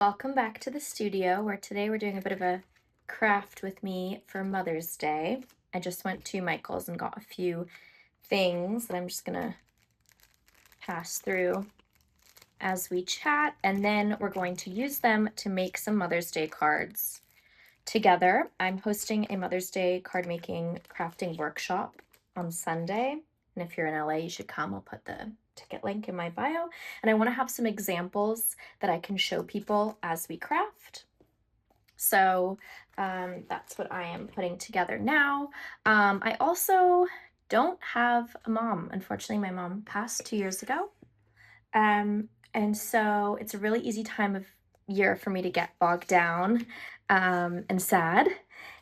Welcome back to the studio where today we're doing a bit of a craft with me for Mother's Day. I just went to Michael's and got a few things that I'm just gonna pass through as we chat, and then we're going to use them to make some Mother's Day cards together. I'm hosting a Mother's Day card making crafting workshop on Sunday, and if you're in LA, you should come. I'll put the ticket link in my bio, and I want to have some examples that I can show people as we craft. So that's what I am putting together now. I also don't have a mom. Unfortunately, my mom passed 2 years ago. And so it's a really easy time of year for me to get bogged down and sad,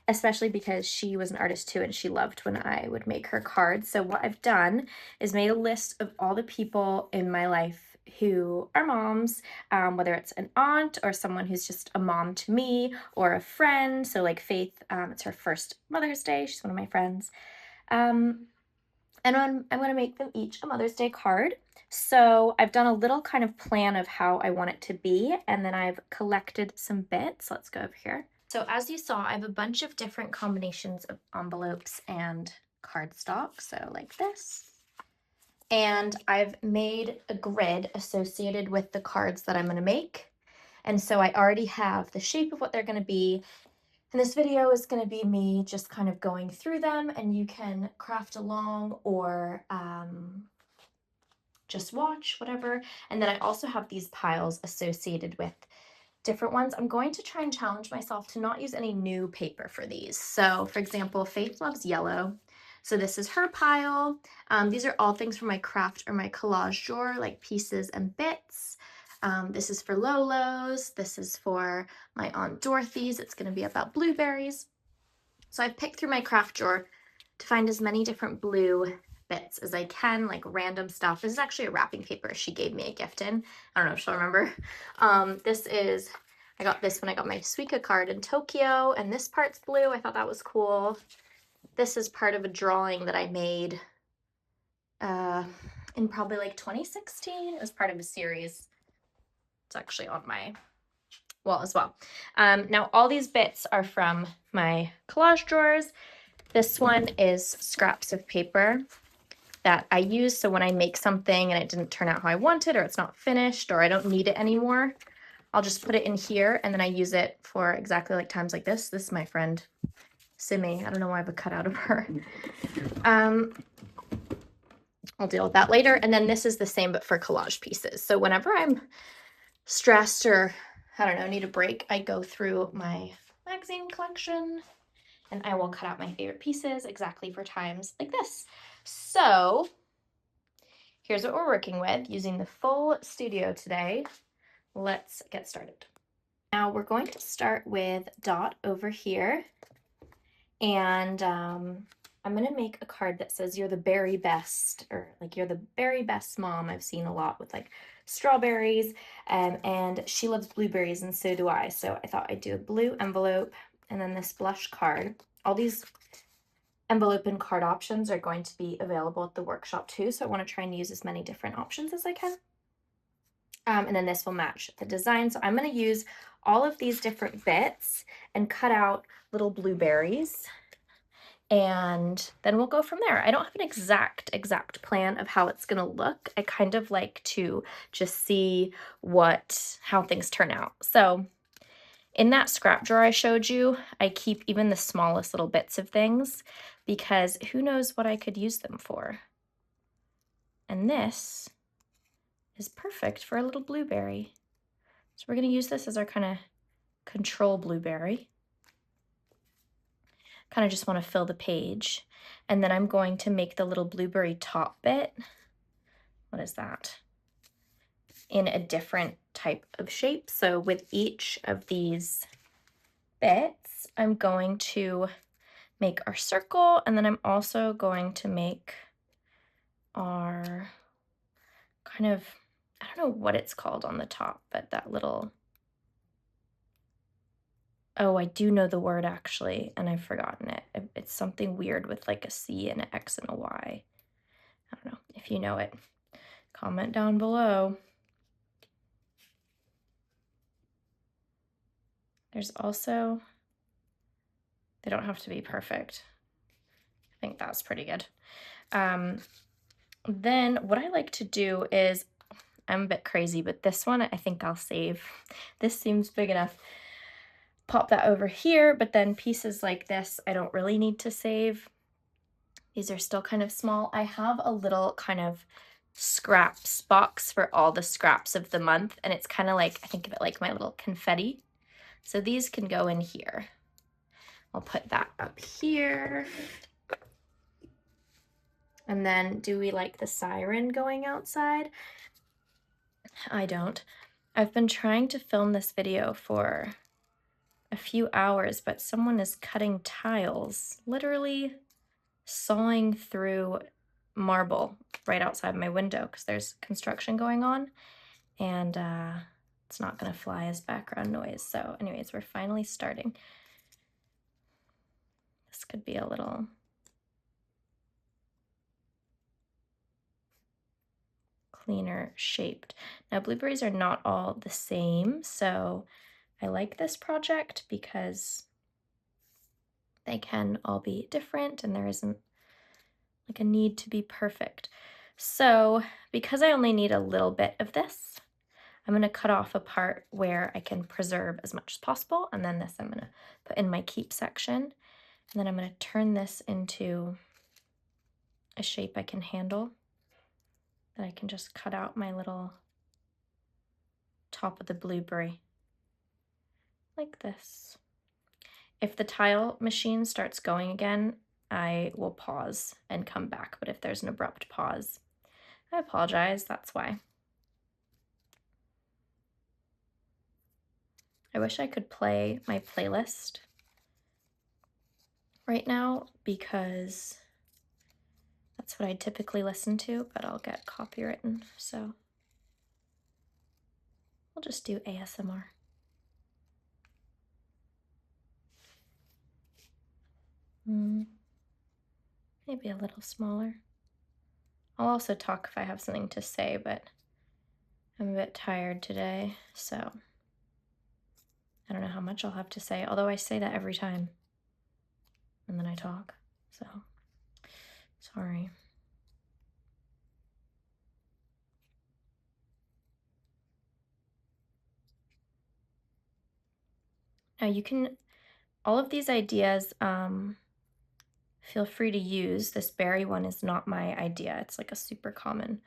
especially because she was an artist too and she loved when I would make her cards. So what I've done is made a list of all the people in my life who are moms, whether it's an aunt or someone who's just a mom to me or a friend. So like Faith, it's her first Mother's Day. She's one of my friends. And I'm going to make them each a Mother's Day card. So I've done a little kind of plan of how I want it to be, and then I've collected some bits. Let's go over here. So as you saw, I have a bunch of different combinations of envelopes and cardstock, so like this. And I've made a grid associated with the cards that I'm going to make. And so I already have the shape of what they're going to be. And this video is going to be me just kind of going through them, and you can craft along or just watch, whatever. And then I also have these piles associated with different ones. I'm going to try and challenge myself to not use any new paper for these. So for example, Faith loves yellow. So this is her pile. These are all things from my craft or my collage drawer, like pieces and bits. This is for Lolo's. This is for my Aunt Dorothy's. It's going to be about blueberries. So I've picked through my craft drawer to find as many different blue bits as I can, like random stuff. This is actually a wrapping paper she gave me a gift in. I don't know if she'll remember. I got this when I got my Suica card in Tokyo, and this part's blue. I thought that was cool. This is part of a drawing that I made in probably like 2016. It was part of a series. It's actually on my wall as well. Now all these bits are from my collage drawers. This one is scraps of paper that I use, so when I make something and it didn't turn out how I wanted, or it's not finished, or I don't need it anymore, I'll just put it in here, and then I use it for exactly like times like this. This is my friend Simi. I don't know why I have a cutout of her. I'll deal with that later. And then this is the same but for collage pieces. So whenever I'm stressed or I don't know, need a break, I go through my magazine collection and I will cut out my favorite pieces exactly for times like this. So here's what we're working with using the full studio today. Let's get started. Now we're going to start with Dot over here, and I'm gonna make a card that says you're the very best, or like you're the very best mom. I've seen a lot with like strawberries, and she loves blueberries and so do I. So I thought I'd do a blue envelope and then this blush card. All these envelope and card options are going to be available at the workshop too, so I want to try and use as many different options as I can. And then this will match the design. So I'm going to use all of these different bits and cut out little blueberries, and then we'll go from there. I don't have an exact plan of how it's going to look. I kind of like to just see how things turn out. So in that scrap drawer I showed you, I keep even the smallest little bits of things because who knows what I could use them for. And this is perfect for a little blueberry. So we're going to use this as our kind of control blueberry. Kind of just want to fill the page. And then I'm going to make the little blueberry top bit. What is that? In a different type of shape. So with each of these bits, I'm going to make our circle, and then I'm also going to make our kind of, I don't know what it's called on the top, but that little, oh, I do know the word actually, and I've forgotten it. It's something weird with like a C and an X and a Y. I don't know if you know it. Comment down below. There's also, they don't have to be perfect. I think that's pretty good. Then what I like to do is, I'm a bit crazy, but this one I think I'll save. This seems big enough. Pop that over here, but then pieces like this I don't really need to save. These are still kind of small. I have a little kind of scraps box for all the scraps of the month, and it's kind of like, I think of it like my little confetti. So these can go in here. I'll put that up here. And then, do we like the siren going outside? I don't. I've been trying to film this video for a few hours, but someone is cutting tiles, literally sawing through marble right outside my window because there's construction going on, and it's not going to fly as background noise. So anyways, we're finally starting. This could be a little cleaner shaped. Now blueberries are not all the same, so I like this project because they can all be different and there isn't like a need to be perfect. So because I only need a little bit of this, I'm going to cut off a part where I can preserve as much as possible, and then this I'm going to put in my keep section, and then I'm going to turn this into a shape I can handle, that I can just cut out my little top of the blueberry like this. If the tile machine starts going again, I will pause and come back, but if there's an abrupt pause, I apologize, that's why. I wish I could play my playlist right now because that's what I typically listen to, but I'll get copywritten, so we'll just do ASMR. Maybe a little smaller. I'll also talk if I have something to say, but I'm a bit tired today, so I don't know how much I'll have to say, although I say that every time, and then I talk, so sorry. Now you can, all of these ideas, feel free to use. This berry one is not my idea. It's like a super common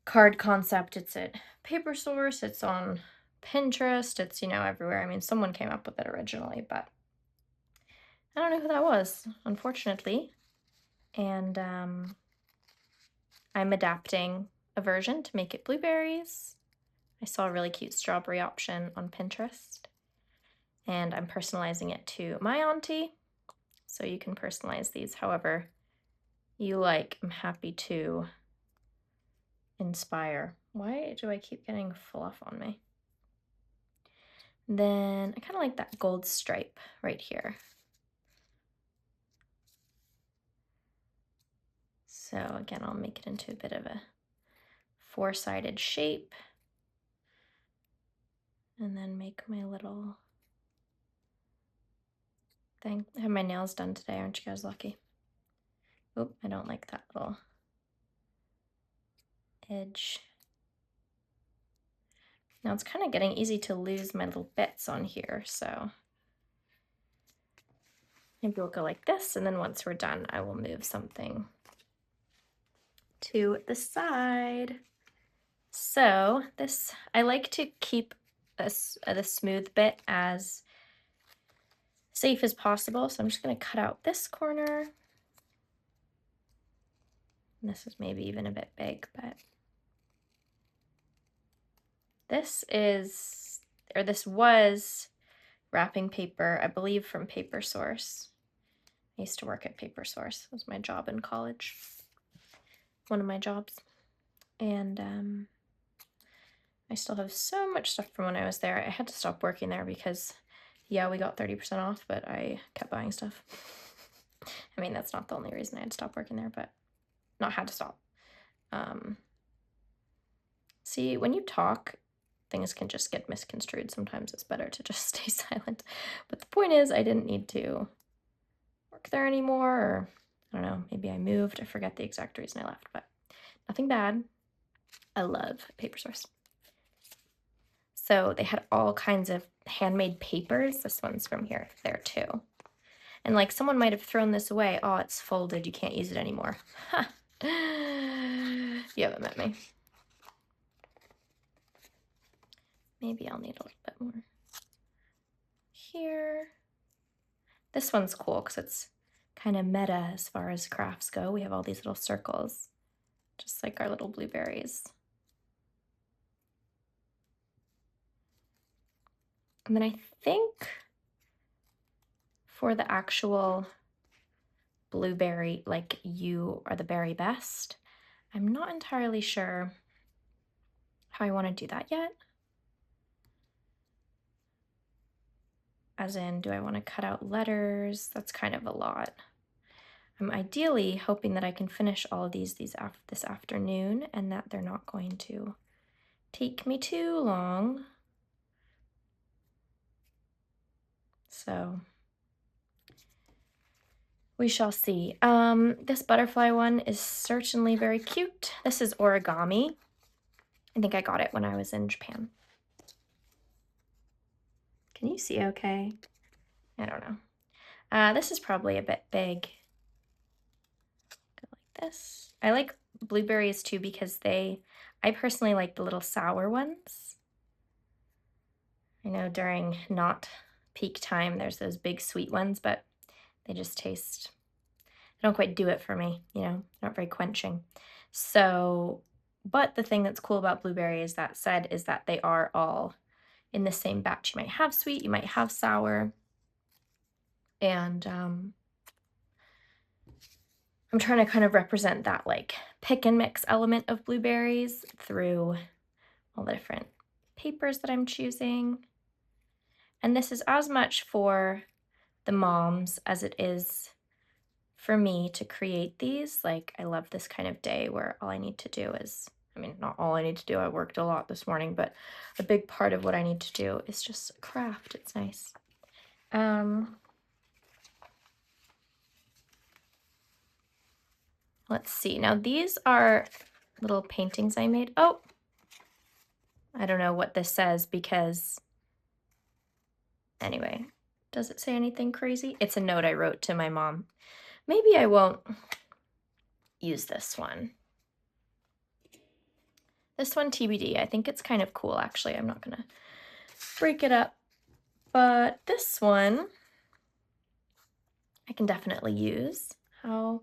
card concept. It's at Paper Source, it's on Pinterest, it's, you know, everywhere. I mean, someone came up with it originally, but I don't know who that was, unfortunately. And I'm adapting a version to make it blueberries. I saw a really cute strawberry option on Pinterest, and I'm personalizing it to my auntie. So you can personalize these however you like. I'm happy to inspire. Why do I keep getting fluff on me? Then I kind of like that gold stripe right here. So again, I'll make it into a bit of a four-sided shape, and then make my little thing. I have my nails done today, aren't you guys lucky? Oop, I don't like that little edge. Now it's kind of getting easy to lose my little bits on here, so maybe we'll go like this, and then once we're done, I will move something to the side. So this, I like to keep this, the smooth bit as safe as possible, so I'm just going to cut out this corner. And this is maybe even a bit big, but this is, or this was wrapping paper, I believe from Paper Source. I used to work at Paper Source. It was my job in college. One of my jobs. And I still have so much stuff from when I was there. I had to stop working there because, yeah, we got 30% off, but I kept buying stuff. I mean, that's not the only reason I had to stop working there, but not had to stop. See, when you talk, things can just get misconstrued. Sometimes it's better to just stay silent. But the point is, I didn't need to work there anymore, or I don't know, maybe I moved. I forget the exact reason I left, but nothing bad. I love Paper Source. So they had all kinds of handmade papers. This one's from there too. And like someone might have thrown this away. Oh, it's folded. You can't use it anymore. Ha. You haven't met me. Maybe I'll need a little bit more here. This one's cool because it's kind of meta as far as crafts go. We have all these little circles, just like our little blueberries. And then I think for the actual blueberry, like you are the berry best, I'm not entirely sure how I want to do that yet. As in, do I want to cut out letters? That's kind of a lot. I'm ideally hoping that I can finish all of these this afternoon and that they're not going to take me too long. So we shall see. This butterfly one is certainly very cute. This is origami. I think I got it when I was in Japan. Can you see okay? I don't know. This is probably a bit big. Go like this. I like blueberries too because I personally like the little sour ones. I know during not peak time, there's those big sweet ones, but they just taste, they don't quite do it for me, you know, not very quenching. So, but the thing that's cool about blueberries, that said, is that they are all in the same batch. You might have sweet, you might have sour, and I'm trying to kind of represent that like pick and mix element of blueberries through all the different papers that I'm choosing. And this is as much for the moms as it is for me to create these. Like, I love this kind of day where all I need to do is, I mean, not all I need to do, I worked a lot this morning, but a big part of what I need to do is just craft. It's nice. Let's see. Now, these are little paintings I made. Oh, I don't know what this says because, anyway, does it say anything crazy? It's a note I wrote to my mom. Maybe I won't use this one. This one TBD. I think it's kind of cool, actually. I'm not going to break it up. But this one I can definitely use. I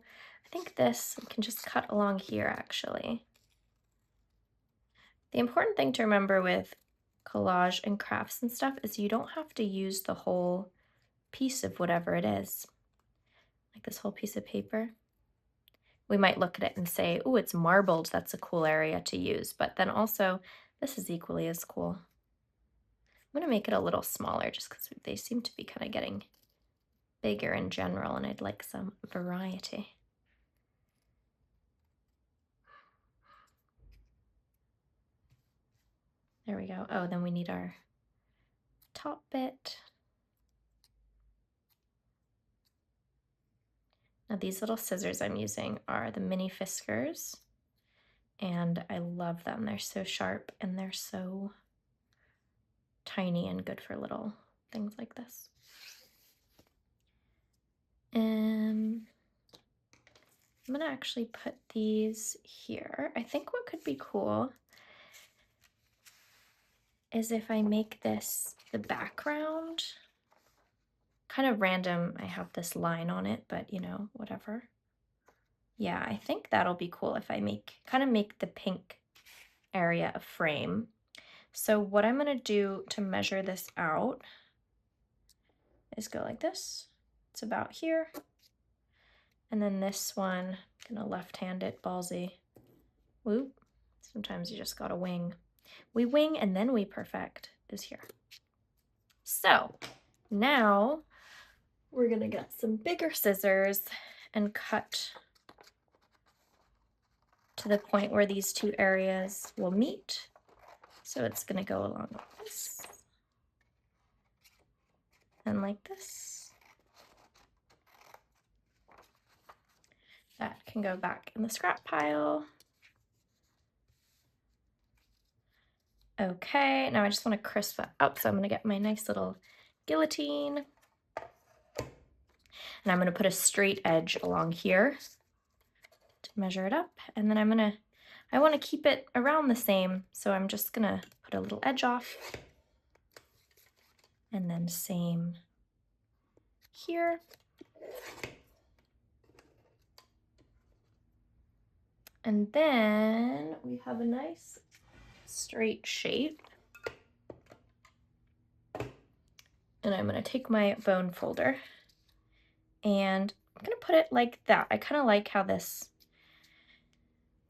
think this can just cut along here, actually. The important thing to remember with collage and crafts and stuff is you don't have to use the whole piece of whatever it is. Like this whole piece of paper. We might look at it and say, oh, it's marbled. That's a cool area to use. But then also, this is equally as cool. I'm going to make it a little smaller just because they seem to be kind of getting bigger in general, and I'd like some variety. There we go. Oh, then we need our top bit. Now these little scissors I'm using are the mini Fiskars, and I love them. They're so sharp and they're so tiny and good for little things like this. I'm gonna actually put these here. I think what could be cool is if I make this the background. Kind of random, I have this line on it, but you know, whatever. Yeah, I think that'll be cool if I kind of make the pink area a frame. So what I'm gonna do to measure this out is go like this. It's about here. And then this one, I'm gonna left-hand it, ballsy. Whoop. Sometimes you just gotta wing. We wing and then we perfect is here. So now we're gonna get some bigger scissors and cut to the point where these two areas will meet. So it's going to go along like this and like this. That can go back in the scrap pile. Okay, now I just want to crisp that up, so I'm going to get my nice little guillotine. And I'm going to put a straight edge along here to measure it up. And then I want to keep it around the same, so I'm just going to put a little edge off. And then same here. And then we have a nice straight shape. And I'm going to take my bone folder and I'm going to put it like that. I kind of like how this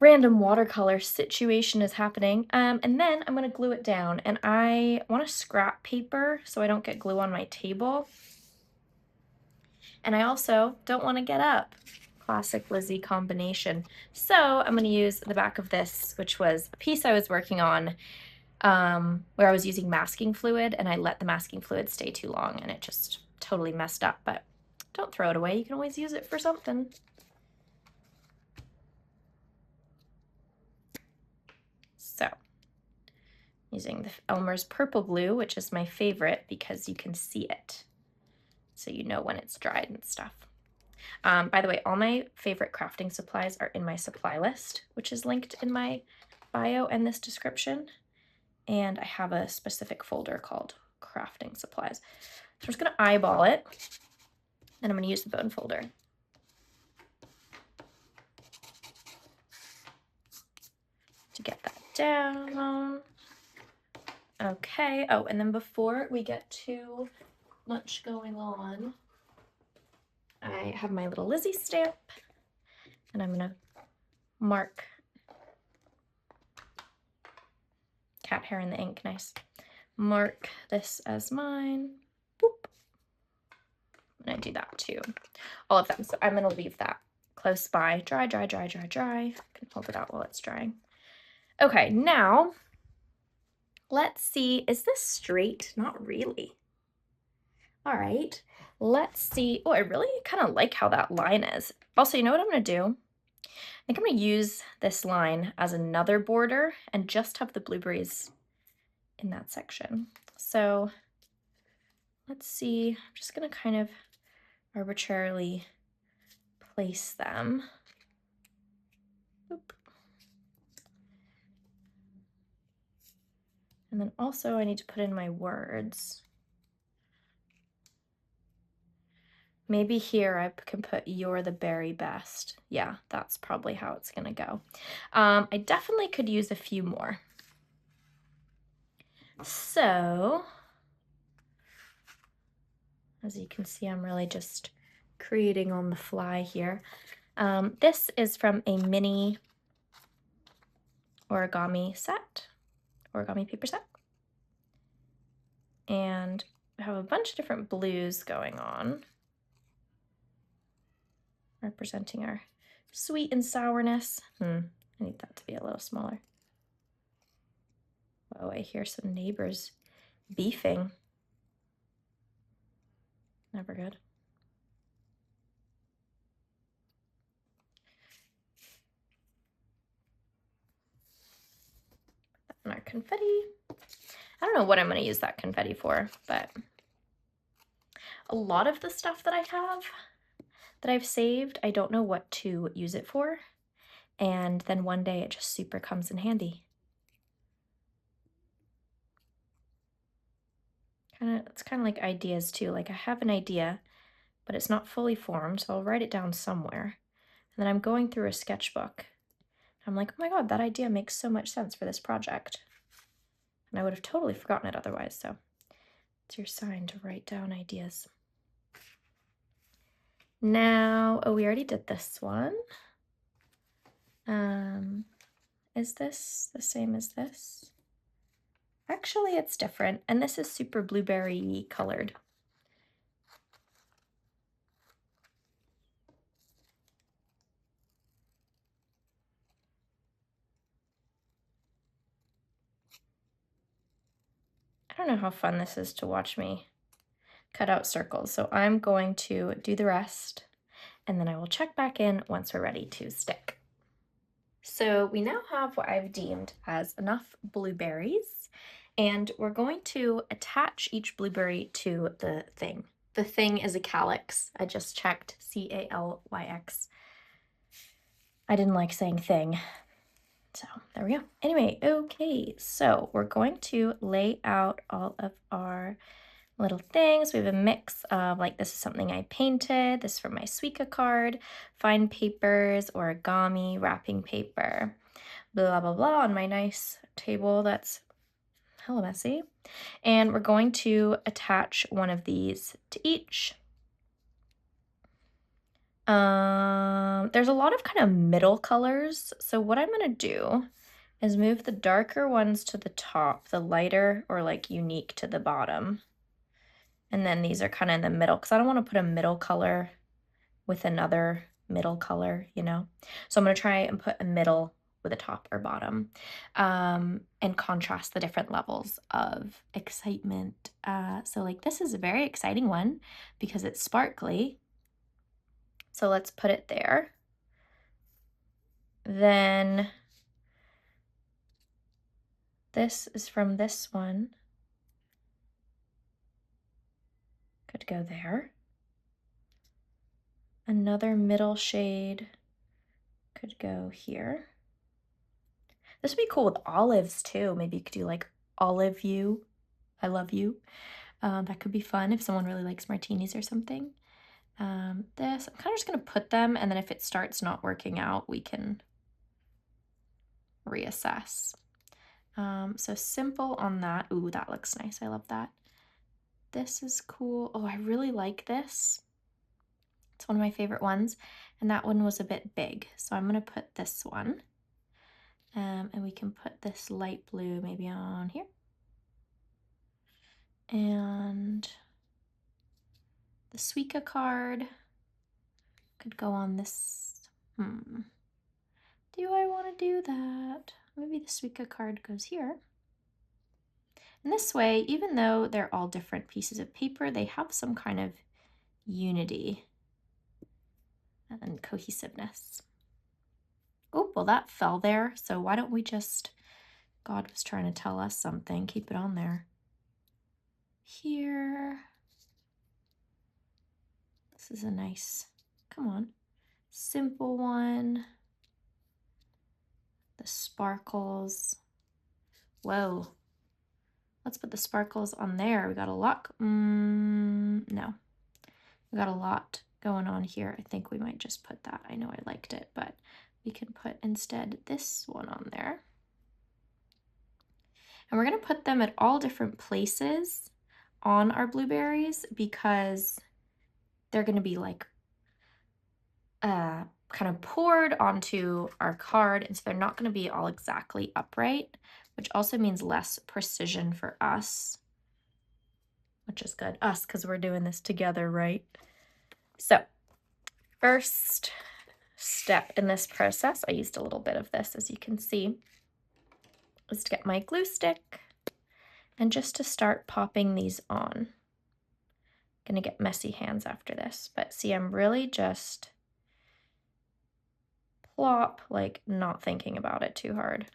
random watercolor situation is happening. And then I'm going to glue it down, and I want to scrap paper so I don't get glue on my table. And I also don't want to get up. Classic Lizzie combination. So I'm going to use the back of this, which was a piece I was working on where I was using masking fluid, and I let the masking fluid stay too long and it just totally messed up. But don't throw it away. You can always use it for something. So using the Elmer's purple glue, which is my favorite because you can see it. So you know when it's dried and stuff. By the way, all my favorite crafting supplies are in my supply list, which is linked in my bio and this description. And I have a specific folder called crafting supplies. So I'm just going to eyeball it, and I'm going to use the bone folder. To get that down. Okay. Oh, and then before we get too much going on, I have my little Lizzie stamp, and I'm going to mark cat hair in the ink. Nice. Mark this as mine. Boop. And I do that too. All of them. So I'm going to leave that close by. Dry, dry, dry, dry, dry. I can hold it out while it's drying. Okay, now let's see. Is this straight? Not really. All right, let's see. Oh, I really kind of like how that line is. Also, you know what I'm going to do? I think I'm going to use this line as another border and just have the blueberries in that section. So let's see. I'm just going to kind of arbitrarily place them. Oop. And then also I need to put in my words. Maybe here I can put "you're the very best." Yeah, that's probably how it's gonna go. I definitely could use a few more. So, as you can see, I'm really just creating on the fly here. This is from a mini origami set, origami paper set. And I have a bunch of different blues going on, representing our sweet and sourness. I need that to be a little smaller. Oh, I hear some neighbors beefing. Never good. And our confetti. I don't know what I'm going to use that confetti for, but a lot of the stuff that I have that I've saved, I don't know what to use it for. And then one day it just super comes in handy. It's kind of like ideas too. Like I have an idea, but it's not fully formed, so I'll write it down somewhere. And then I'm going through a sketchbook. I'm like, oh my God, that idea makes so much sense for this project. And I would have totally forgotten it otherwise, so it's your sign to write down ideas. Now, oh, we already did this one. Is this the same as this? Actually, it's different, and this is super blueberry colored. don't know how fun this is to watch me cut out circles. So I'm going to do the rest and then I will check back in once we're ready to stick. So we now have what I've deemed as enough blueberries, and we're going to attach each blueberry to the thing. The thing is a calyx. I just checked, C-A-L-Y-X. I didn't like saying thing, so there we go. Anyway, okay, so we're going to lay out all of our little things. We have a mix of, like, this is something I painted, this is from my Suica card, fine papers, origami, wrapping paper, blah, blah, blah, on my nice table that's hella messy. And we're going to attach one of these to each. There's a lot of kind of middle colors, so what I'm gonna do is move the darker ones to the top, the lighter or like unique to the bottom. And then these are kind of in the middle because I don't want to put a middle color with another middle color, you know? So I'm going to try and put a middle with a top or bottom, and contrast the different levels of excitement. So like this is a very exciting one because it's sparkly. So let's put it there. Then this is from this one. Could go there. Another middle shade could go here. This would be cool with olives too. Maybe you could do like olive you. I love you. That could be fun if someone really likes martinis or something. This, I'm kind of just going to put them, and then if it starts not working out, we can reassess. So simple on that. Ooh, that looks nice. I love that. This is cool. Oh, I really like this. It's one of my favorite ones, and that one was a bit big. So I'm going to put this one. And we can put this light blue maybe on here. And the Suica card could go on this. Do I want to do that? Maybe the Suica card goes here. And this way, even though they're all different pieces of paper, they have some kind of unity and cohesiveness. Oh, well, that fell there. So why don't we just, God was trying to tell us something. Keep it on there. Here. This is a nice, come on, simple one. The sparkles. Whoa. Let's put the sparkles on there. We got a lot. No. We got a lot going on here. I think we might just put that. I know I liked it, but we can put instead this one on there. And we're going to put them at all different places on our blueberries because they're going to be like kind of poured onto our card, and so they're not going to be all exactly upright, which also means less precision for us, which is good. Us, because we're doing this together, right? So first step in this process, I used a little bit of this, as you can see, is to get my glue stick and just to start popping these on. Gonna get messy hands after this, but see, I'm really just plop, like not thinking about it too hard.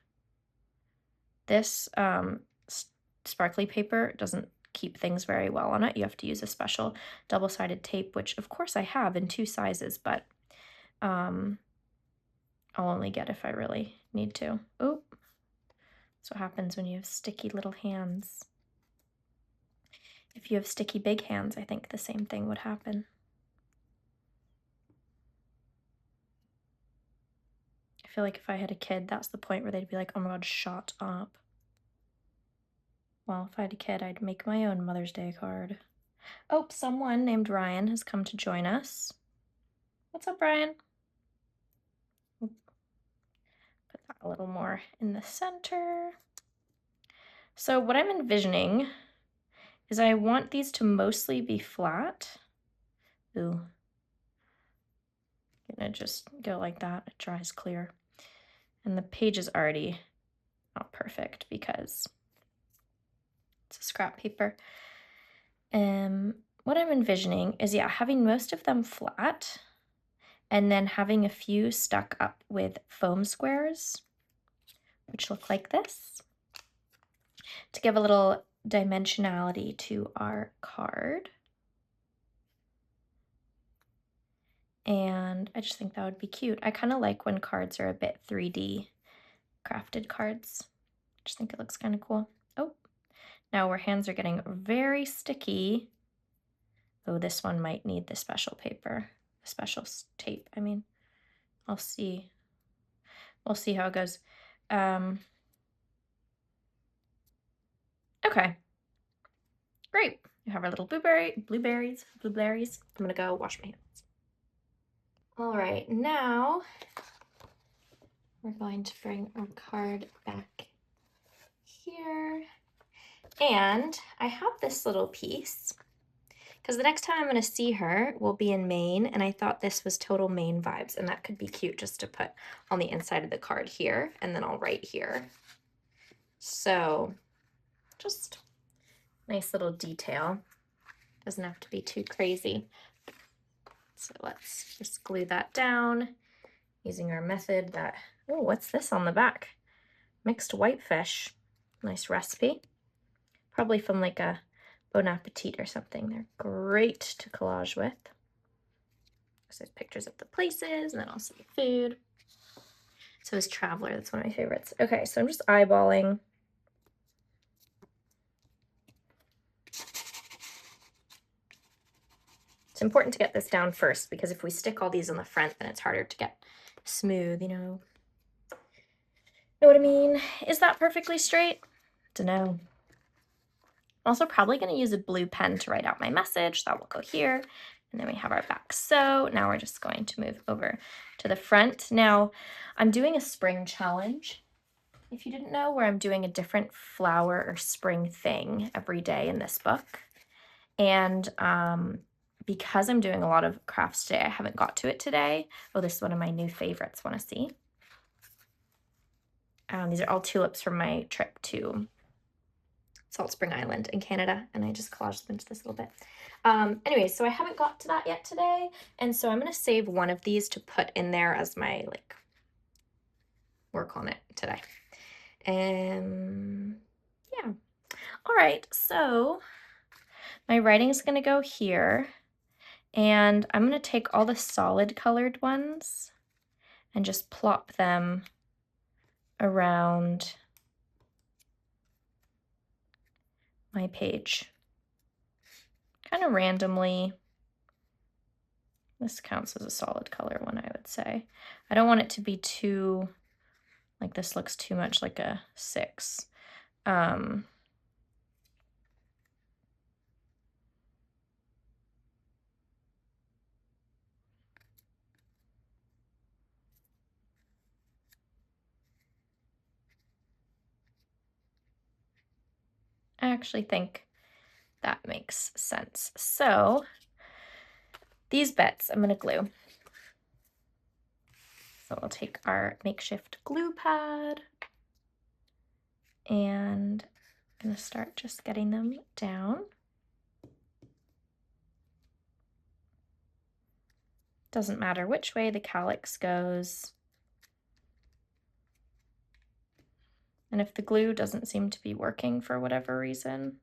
This sparkly paper doesn't keep things very well on it. You have to use a special double-sided tape, which of course I have in 2 sizes, but I'll only get if I really need to. Oop. That's what happens when you have sticky little hands. If you have sticky big hands, I think the same thing would happen. I feel like if I had a kid, that's the point where they'd be like, oh my God, shut up. Well, if I had a kid, I'd make my own Mother's Day card. Oh, someone named Ryan has come to join us. What's up, Ryan? Put that a little more in the center. So what I'm envisioning is I want these to mostly be flat. Ooh. Gonna just go like that. It dries clear. And the page is already not perfect because It's a scrap paper. What I'm envisioning is, yeah, having most of them flat and then having a few stuck up with foam squares, which look like this, to give a little dimensionality to our card. And I just think that would be cute. I kind of like when cards are a bit 3D crafted cards. I just think it looks kind of cool. Oh, now our hands are getting very sticky. Oh, this one might need the special paper, special tape. I mean, I'll see. We'll see how it goes. Okay, great. We have our little blueberries. I'm gonna go wash my hands. All right, now we're going to bring our card back here. And I have this little piece because the next time I'm going to see her will be in Maine, and I thought this was total Maine vibes, and that could be cute just to put on the inside of the card here, and then I'll write here. So just nice little detail. Doesn't have to be too crazy. So let's just glue that down using our method that, oh, what's this on the back? Mixed whitefish. Nice recipe. Probably from like a Bon Appetit or something. They're great to collage with. So there's pictures of the places, and then also the food. So is Traveler, that's one of my favorites. Okay, so I'm just eyeballing. It's important to get this down first, because if we stick all these on the front, then it's harder to get smooth, you know. Know what I mean? Is that perfectly straight? Dunno. I'm also probably going to use a blue pen to write out my message. That will go here. And then we have our back. So now we're just going to move over to the front. Now I'm doing a spring challenge, if you didn't know, where I'm doing a different flower or spring thing every day in this book. And because I'm doing a lot of crafts today, I haven't got to it today. Oh, this is one of my new favorites. Want to see? These are all tulips from my trip to Salt Spring Island in Canada, and I just collaged them into this little bit. Anyway, so I haven't got to that yet today, and so I'm going to save one of these to put in there as my, like, work on it today. Yeah. All right, so my writing is going to go here, and I'm going to take all the solid colored ones and just plop them around my page, kind of randomly. This counts as a solid color one, I would say. I don't want it to be too, like this looks too much like a 6. I actually think that makes sense. So these bits I'm going to glue. So we'll take our makeshift glue pad and I'm going to start just getting them down. Doesn't matter which way the calyx goes. And if the glue doesn't seem to be working for whatever reason,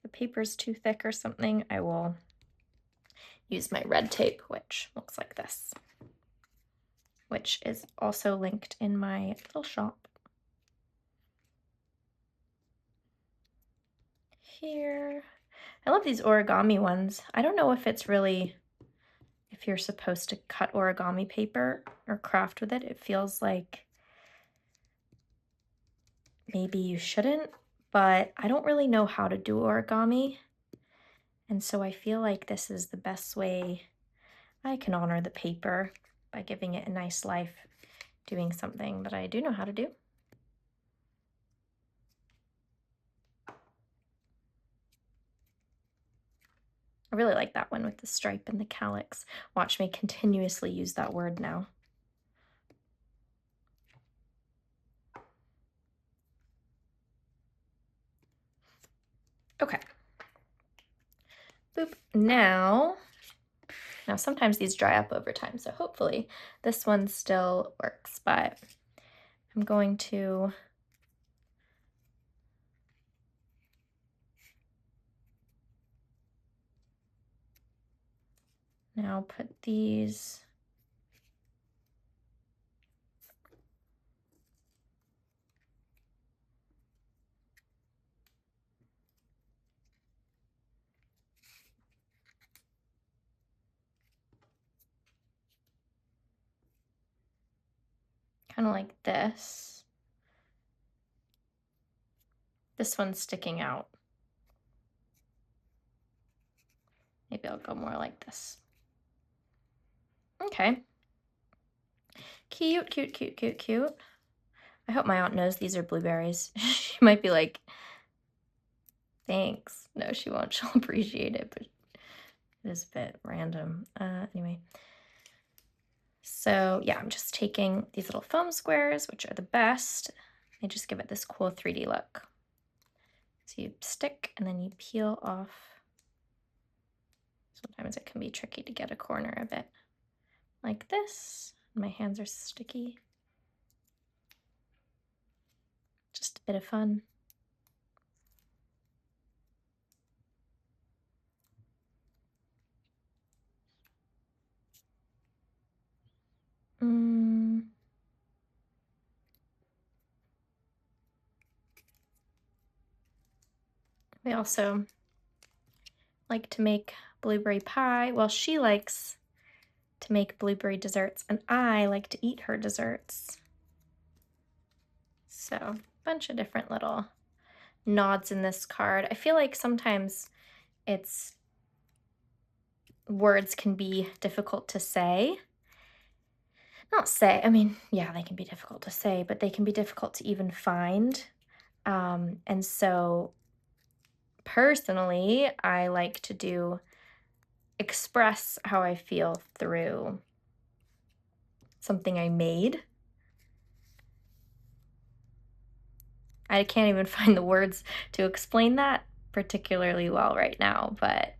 the paper's too thick or something, I will use my red tape, which looks like this, which is also linked in my little shop. Here. I love these origami ones. I don't know if it's really, if you're supposed to cut origami paper or craft with it. It feels like maybe you shouldn't, but I don't really know how to do origami. And so I feel like this is the best way I can honor the paper by giving it a nice life, doing something that I do know how to do. I really like that one with the stripe and the calyx. Watch me continuously use that word now. Boop. Now sometimes these dry up over time, so hopefully this one still works, but I'm going to now put these kind of like this. This one's sticking out. Maybe I'll go more like this. Okay. Cute, cute, cute, cute, cute. I hope my aunt knows these are blueberries. She might be like, thanks. No, she won't. She'll appreciate it, but it is a bit random. Anyway. So yeah, I'm just taking these little foam squares, which are the best. They just give it this cool 3D look. So you stick and then you peel off. Sometimes it can be tricky to get a corner of it like this. My hands are sticky. Just a bit of fun. We also like to make blueberry pie. Well, she likes to make blueberry desserts, and I like to eat her desserts. So, a bunch of different little nods in this card. I feel like sometimes words can be difficult to say. Not say, I mean, yeah, they can be difficult to say, but they can be difficult to even find. And so personally, I like to express how I feel through something I made. I can't even find the words to explain that particularly well right now, but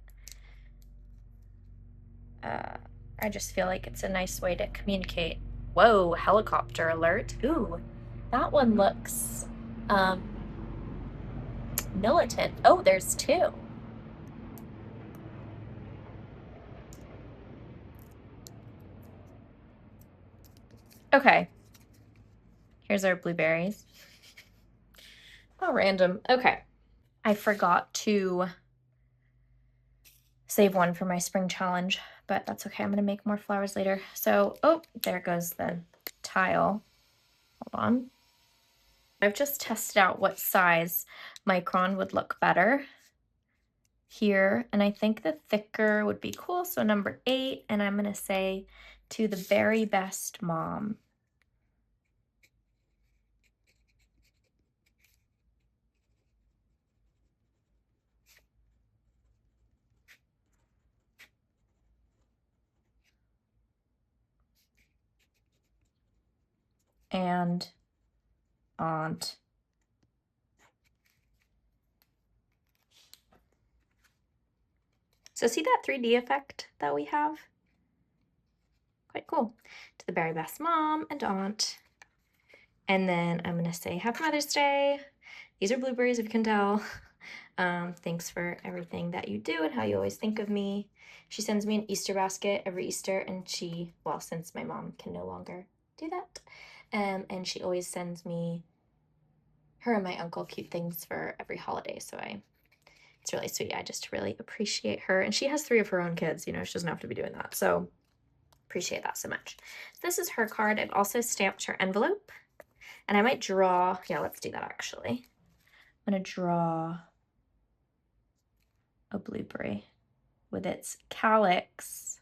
I just feel like it's a nice way to communicate. Whoa, helicopter alert. Ooh, that one looks militant. Oh, there's two. Okay. Here's our blueberries. Oh, random. Okay. I forgot to save one for my spring challenge, but that's okay. I'm going to make more flowers later. So, oh, there goes the tile. Hold on. I've just tested out what size micron would look better here, and I think the thicker would be cool. So number 8, and I'm going to say to the very best mom. And aunt. So see that 3D effect that we have? Quite cool. To the very best mom and aunt. And then I'm going to say, Happy Mother's Day. These are blueberries, if you can tell. Thanks for everything that you do and how you always think of me. She sends me an Easter basket every Easter, and well, since my mom can no longer do that, and she always sends me, her and my uncle, cute things for every holiday, so it's really sweet. I just really appreciate her, and she has 3 of her own kids, you know, she doesn't have to be doing that, so appreciate that so much. This is her card. I've also stamped her envelope, and I might draw, yeah, let's do that actually. I'm gonna draw a blueberry with its calyx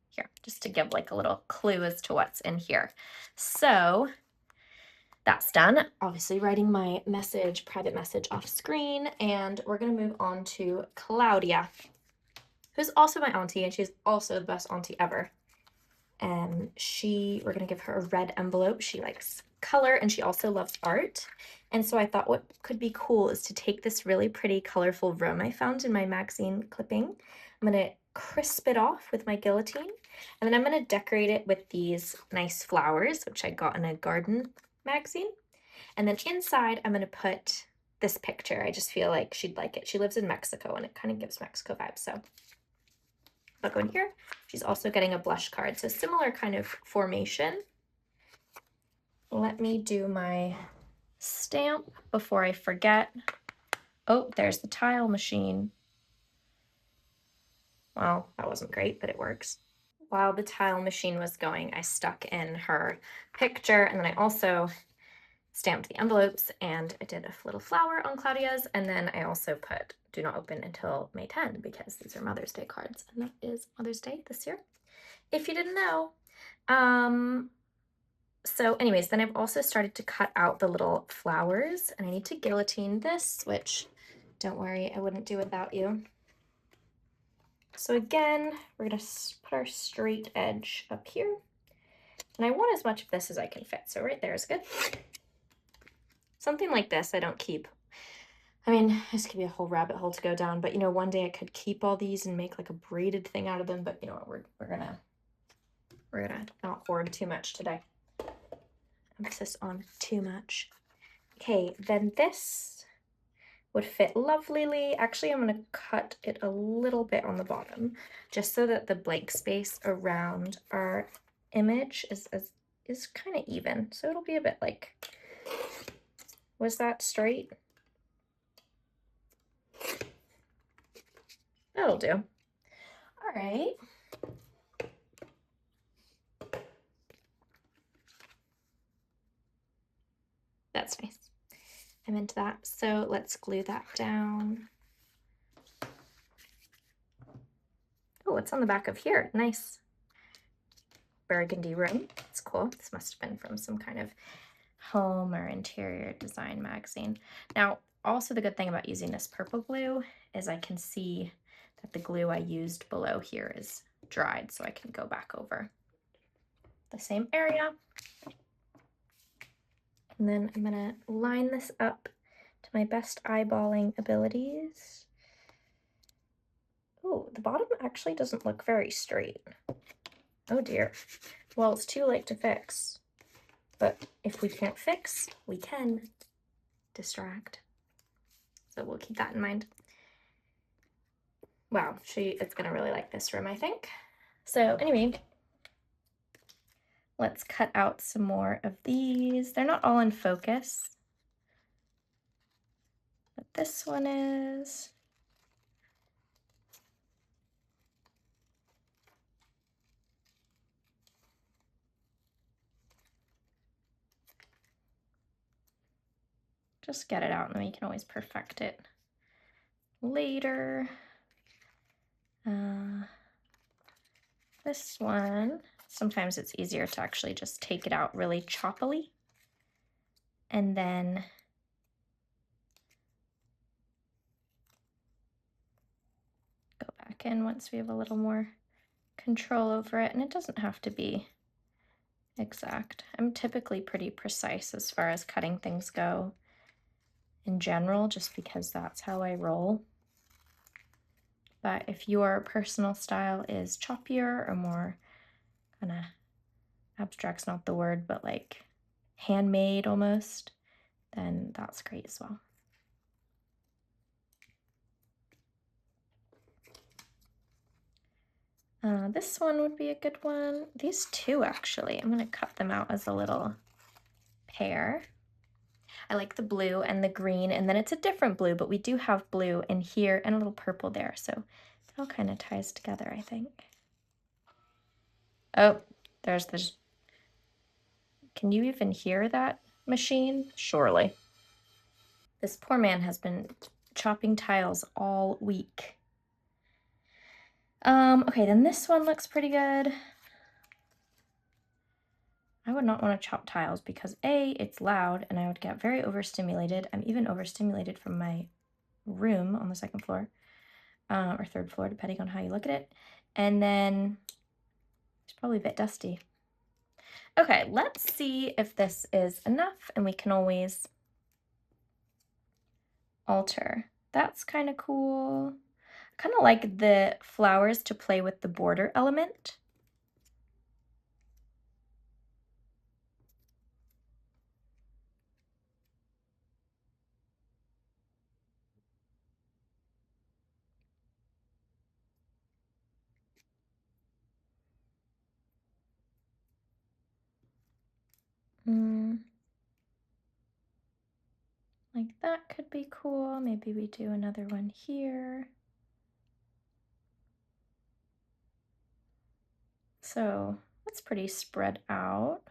here, just to give like a little clue as to what's in here. So that's done. Obviously writing my message, private message off screen, and we're gonna move on to Claudia, who's also my auntie, and she's also the best auntie ever. we're gonna give her a red envelope. She likes color and she also loves art. And so I thought what could be cool is to take this really pretty colorful room I found in my magazine clipping. I'm gonna crisp it off with my guillotine, and then I'm gonna decorate it with these nice flowers, which I got in a garden magazine. And then inside, I'm gonna put this picture. I just feel like she'd like it. She lives in Mexico and it kind of gives Mexico vibes, so I'll go in here. She's also getting a blush card, so similar kind of formation. Let me do my stamp before I forget. Oh, there's the tile machine. Well, that wasn't great, but it works. While the tile machine was going, I stuck in her picture, and then I also stamped the envelopes, and I did a little flower on Claudia's, and then I also put do not open until May 10 because these are Mother's Day cards, and that is Mother's Day this year, if you didn't know. So anyways, then I've also started to cut out the little flowers, and I need to guillotine this, which don't worry, I wouldn't do without you. So again, we're gonna put our straight edge up here, and I want as much of this as I can fit, so right there is good. Something like this I don't keep. I mean, this could be a whole rabbit hole to go down, but you know, one day I could keep all these and make like a braided thing out of them, but you know what, we're gonna not hoard too much today. Emphasis on too much. Okay, then this would fit lovelyly. Actually, I'm gonna cut it a little bit on the bottom, just so that the blank space around our image is kind of even. So it'll be a bit like, was that straight? That'll do. All right. That's nice. I'm into that. So let's glue that down. Oh, it's on the back of here. Nice. Burgundy room. That's cool. This must have been from some kind of home or interior design magazine. Now, also the good thing about using this purple glue is I can see that the glue I used below here is dried, so I can go back over the same area. And then I'm gonna line this up to my best eyeballing abilities. Oh, the bottom actually doesn't look very straight. Oh dear. Well, it's too late to fix. But if we can't fix, we can distract. So we'll keep that in mind. Wow, it's gonna really like this room, I think. So anyway, let's cut out some more of these. They're not all in focus, but this one is. Just get it out and then we can always perfect it later. This one, sometimes it's easier to actually just take it out really choppily and then go back in once we have a little more control over it. And it doesn't have to be exact. I'm typically pretty precise as far as cutting things go in general, just because that's how I roll. But if your personal style is choppier or more kind of abstract's not the word, but like handmade almost, then that's great as well. This one would be a good one. These two, actually, I'm going to cut them out as a little pair. I like the blue and the green, and then it's a different blue, but we do have blue in here and a little purple there, so it all kind of ties together, I think. Oh, there's this. Can you even hear that machine? Surely. This poor man has been chopping tiles all week. Okay, then this one looks pretty good. I would not want to chop tiles because A, it's loud and I would get very overstimulated. I'm even overstimulated from my room on the second floor or third floor, depending on how you look at it. And then It's probably a bit dusty. Okay, let's see if this is enough, and we can always alter. That's kind of cool. Kind of like the flowers to play with the border element. Like that could be cool. Maybe we do another one here. So that's pretty spread out.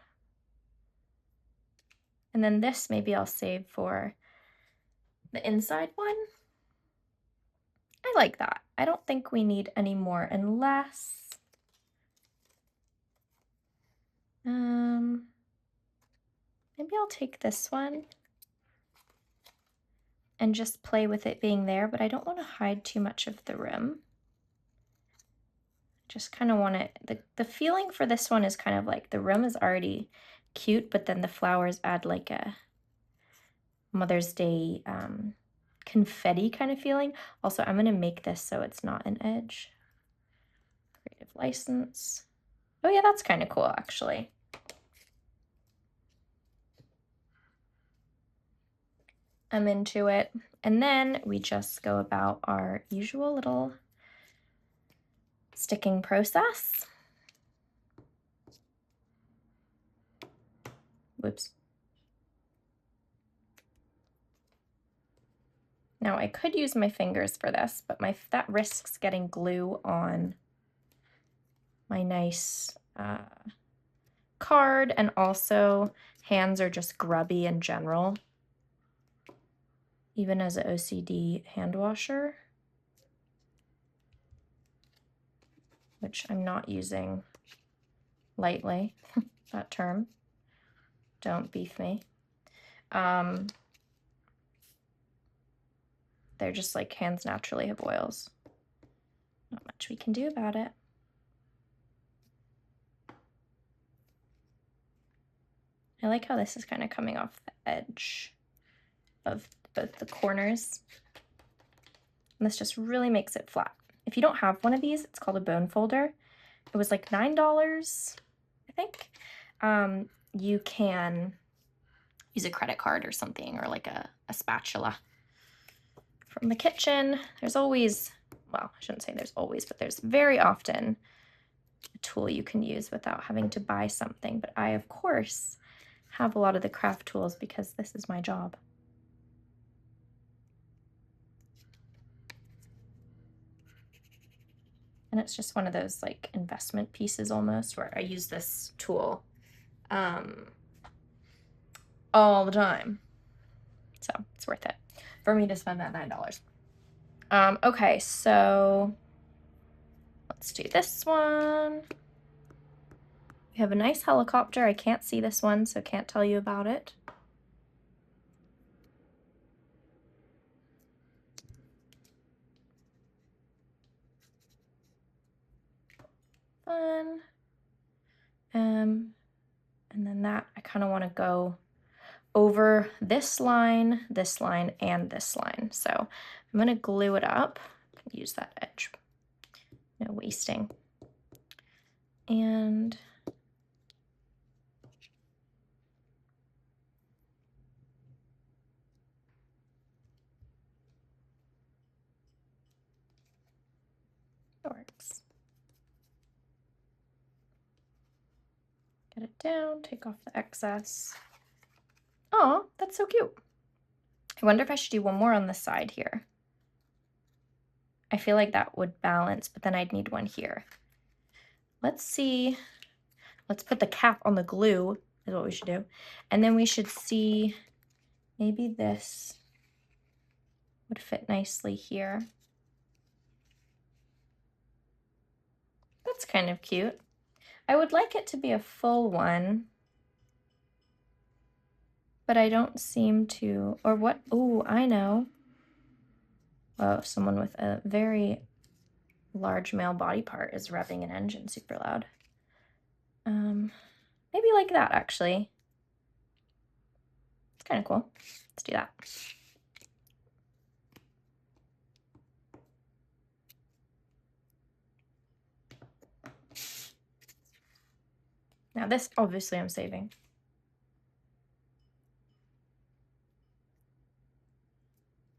And then this maybe I'll save for the inside one. I like that. I don't think we need any more unless maybe I'll take this one and just play with it being there, but I don't want to hide too much of the rim. Just kind of want it, the feeling for this one is kind of like the rim is already cute, but then the flowers add like a Mother's Day confetti kind of feeling. Also, I'm going to make this so it's not an edge. Creative license. Oh yeah, that's kind of cool actually. I'm into it. And then we just go about our usual little sticking process. Whoops. Now I could use my fingers for this, but that risks getting glue on my nice card, and also hands are just grubby in general, even as an OCD hand washer, which I'm not using lightly, that term. Don't beef me. They're just like hands naturally have oils. Not much we can do about it. I like how this is kind of coming off the edge of both the corners. And this just really makes it flat. If you don't have one of these, it's called a bone folder. It was like $9, I think. You can use a credit card or something, or like a spatula from the kitchen. There's always, well, I shouldn't say there's always, but there's very often a tool you can use without having to buy something. But I, of course, have a lot of the craft tools because this is my job. And it's just one of those like investment pieces almost, where I use this tool all the time. So it's worth it for me to spend that $9. Okay, so let's do this one. We have a nice helicopter. I can't see this one, so can't tell you about it. Fun. And then that, I kind of want to go over this line, and this line. So I'm going to glue it up. I can use that edge. No wasting. And it works. Get it down, take off the excess. Oh, that's so cute. I wonder if I should do one more on the side here. I feel like that would balance, but then I'd need one here. Let's see. Let's put the cap on the glue is what we should do. And then we should see, maybe this would fit nicely here. That's kind of cute. I would like it to be a full one, but I don't seem to, or what? Oh, I know. Oh, someone with a very large male body part is revving an engine super loud. Maybe like that, actually. It's kind of cool. Let's do that. Now this, obviously, I'm saving.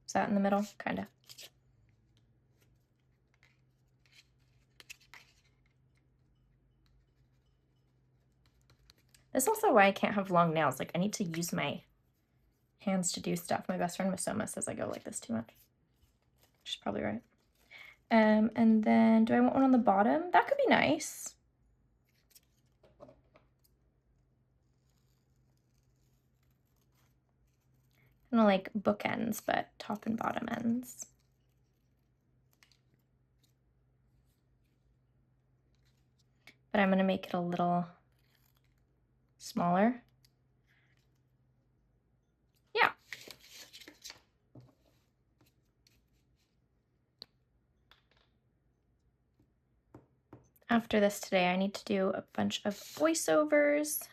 Is that in the middle? Kind of. That's also why I can't have long nails. Like, I need to use my hands to do stuff. My best friend Masoma says I go like this too much. She's probably right. And then, do I want one on the bottom? That could be nice. Kind of like bookends, but top and bottom ends. But I'm going to make it a little smaller. Yeah. After this today, I need to do a bunch of voiceovers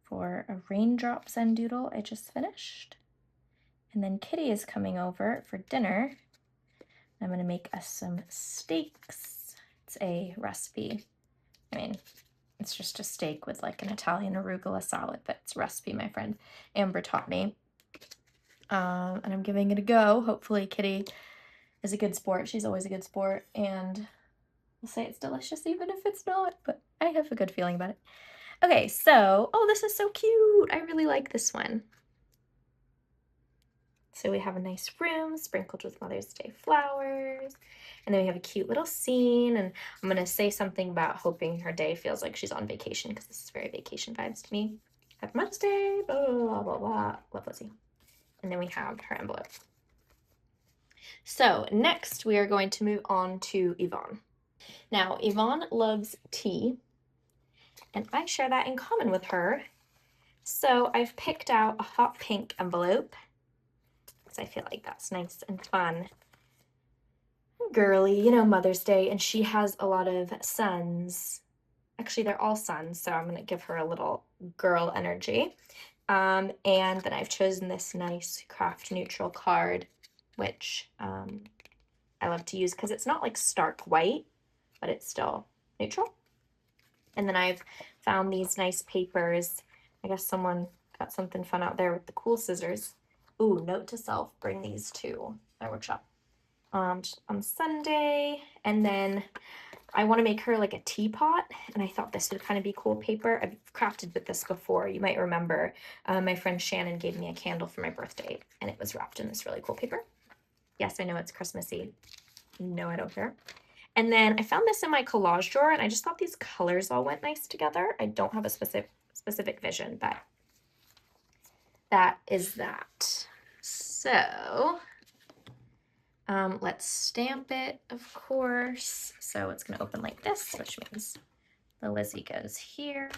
for a raindrops and doodle I just finished. And then Kitty is coming over for dinner. I'm going to make us some steaks. It's a recipe. I mean, it's just a steak with like an Italian arugula salad, but it's a recipe my friend Amber taught me. And I'm giving it a go. Hopefully Kitty is a good sport. She's always a good sport, and we'll say it's delicious even if it's not, but I have a good feeling about it. Okay, so, oh, this is so cute. I really like this one. So we have a nice room sprinkled with Mother's Day flowers. And then we have a cute little scene. And I'm going to say something about hoping her day feels like she's on vacation, because this is very vacation vibes to me. Happy Mother's Day, blah, blah, blah, blah. Love Lizzie. And then we have her envelope. So next we are going to move on to Yvonne. Now, Yvonne loves tea, and I share that in common with her. So I've picked out a hot pink envelope, because I feel like that's nice and fun. Girly, you know, Mother's Day, and she has a lot of sons. Actually, they're all sons, so I'm going to give her a little girl energy. And then I've chosen this nice craft neutral card, which I love to use because it's not like stark white, but it's still neutral. And then I've found these nice papers. I guess someone got something fun out there with the cool scissors. Ooh, note to self, bring these to my workshop on Sunday. And then I want to make her like a teapot, and I thought this would kind of be cool paper. I've crafted with this before. You might remember my friend Shannon gave me a candle for my birthday, and it was wrapped in this really cool paper. Yes, I know it's Christmassy. No, I don't care. And then I found this in my collage drawer, and I just thought these colors all went nice together. I don't have a specific vision, but that is that. So let's stamp it, of course. So it's going to open like this, which means the Lizzie goes here.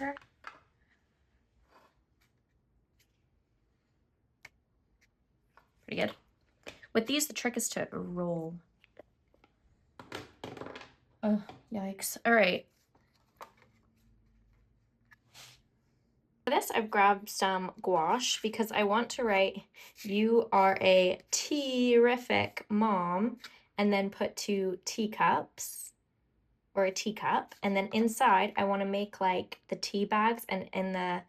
Pretty good. With these, the trick is to roll. Oh, yikes. All right. For this, I've grabbed some gouache because I want to write, "You are a terrific mom," and then put 2 teacups or a teacup. And then inside, I want to make like the tea bags, and in the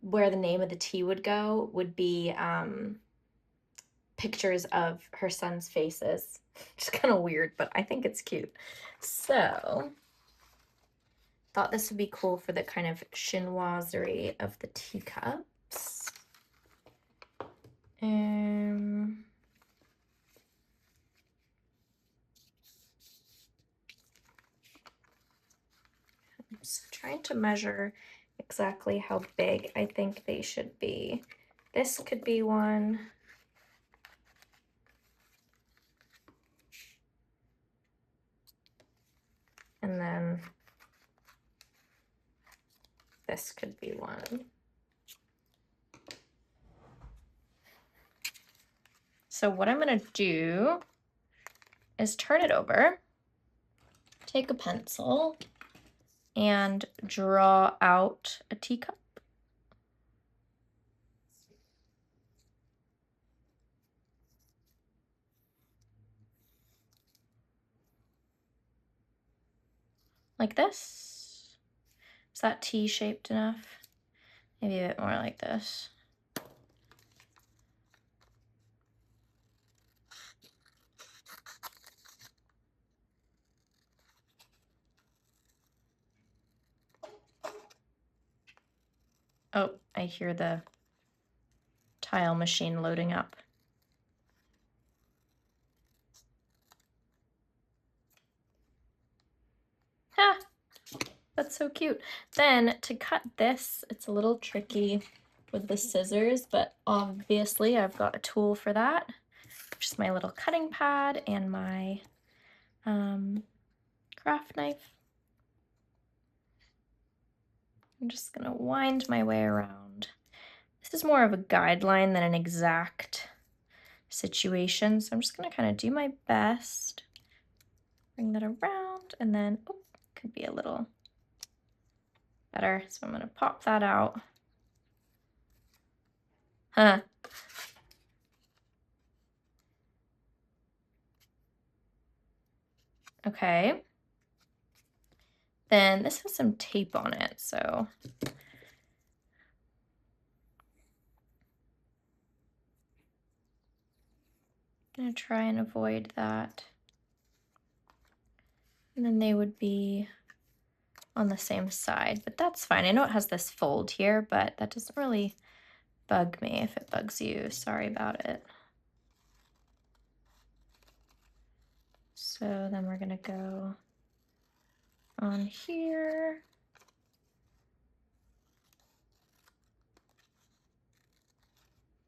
where the name of the tea would go would be pictures of her son's faces. It's kind of weird, but I think it's cute. So thought this would be cool for the kind of chinoiserie of the teacups. I'm just trying to measure exactly how big I think they should be. This could be one. And then this could be one. So what I'm going to do is turn it over, take a pencil, and draw out a teacup. Like this. Is that T-shaped enough? Maybe a bit more like this. Oh, I hear the tile machine loading up. Ah, that's so cute. Then to cut this, it's a little tricky with the scissors, but obviously I've got a tool for that, which is my little cutting pad and my craft knife. I'm just gonna wind my way around. This is more of a guideline than an exact situation, so I'm just gonna kind of do my best. Bring that around, and then, oh, could be a little better, so I'm gonna pop that out. Huh. Okay. Then this has some tape on it, so I'm gonna try and avoid that. And then they would be on the same side, but that's fine. I know it has this fold here, but that doesn't really bug me. If it bugs you, sorry about it. So then we're gonna go on here.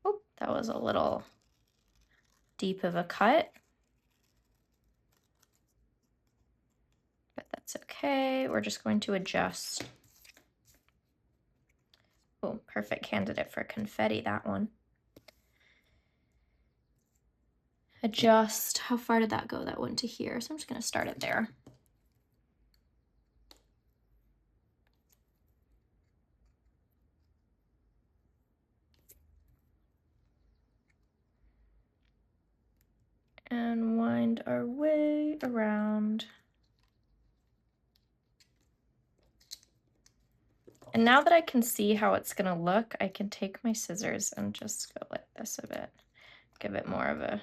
Oh, that was a little deep of a cut. But that's okay. We're just going to adjust. Oh, perfect candidate for confetti, that one. Adjust, how far did that go? That went to here, so I'm just gonna start it there. And wind our way around. And now that I can see how it's gonna look, I can take my scissors and just go like this a bit. Give it more of a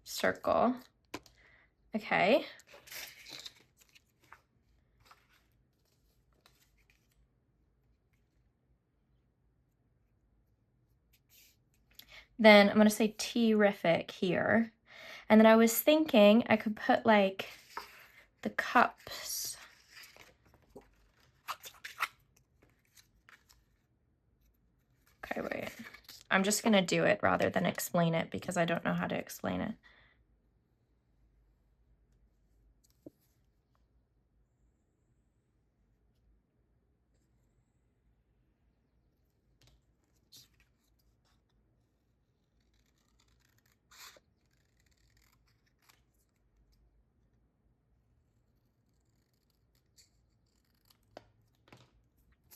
circle. Okay. Then I'm gonna say terrific here. And then I was thinking I could put like the cups. Okay, wait. I'm just gonna do it rather than explain it because I don't know how to explain it.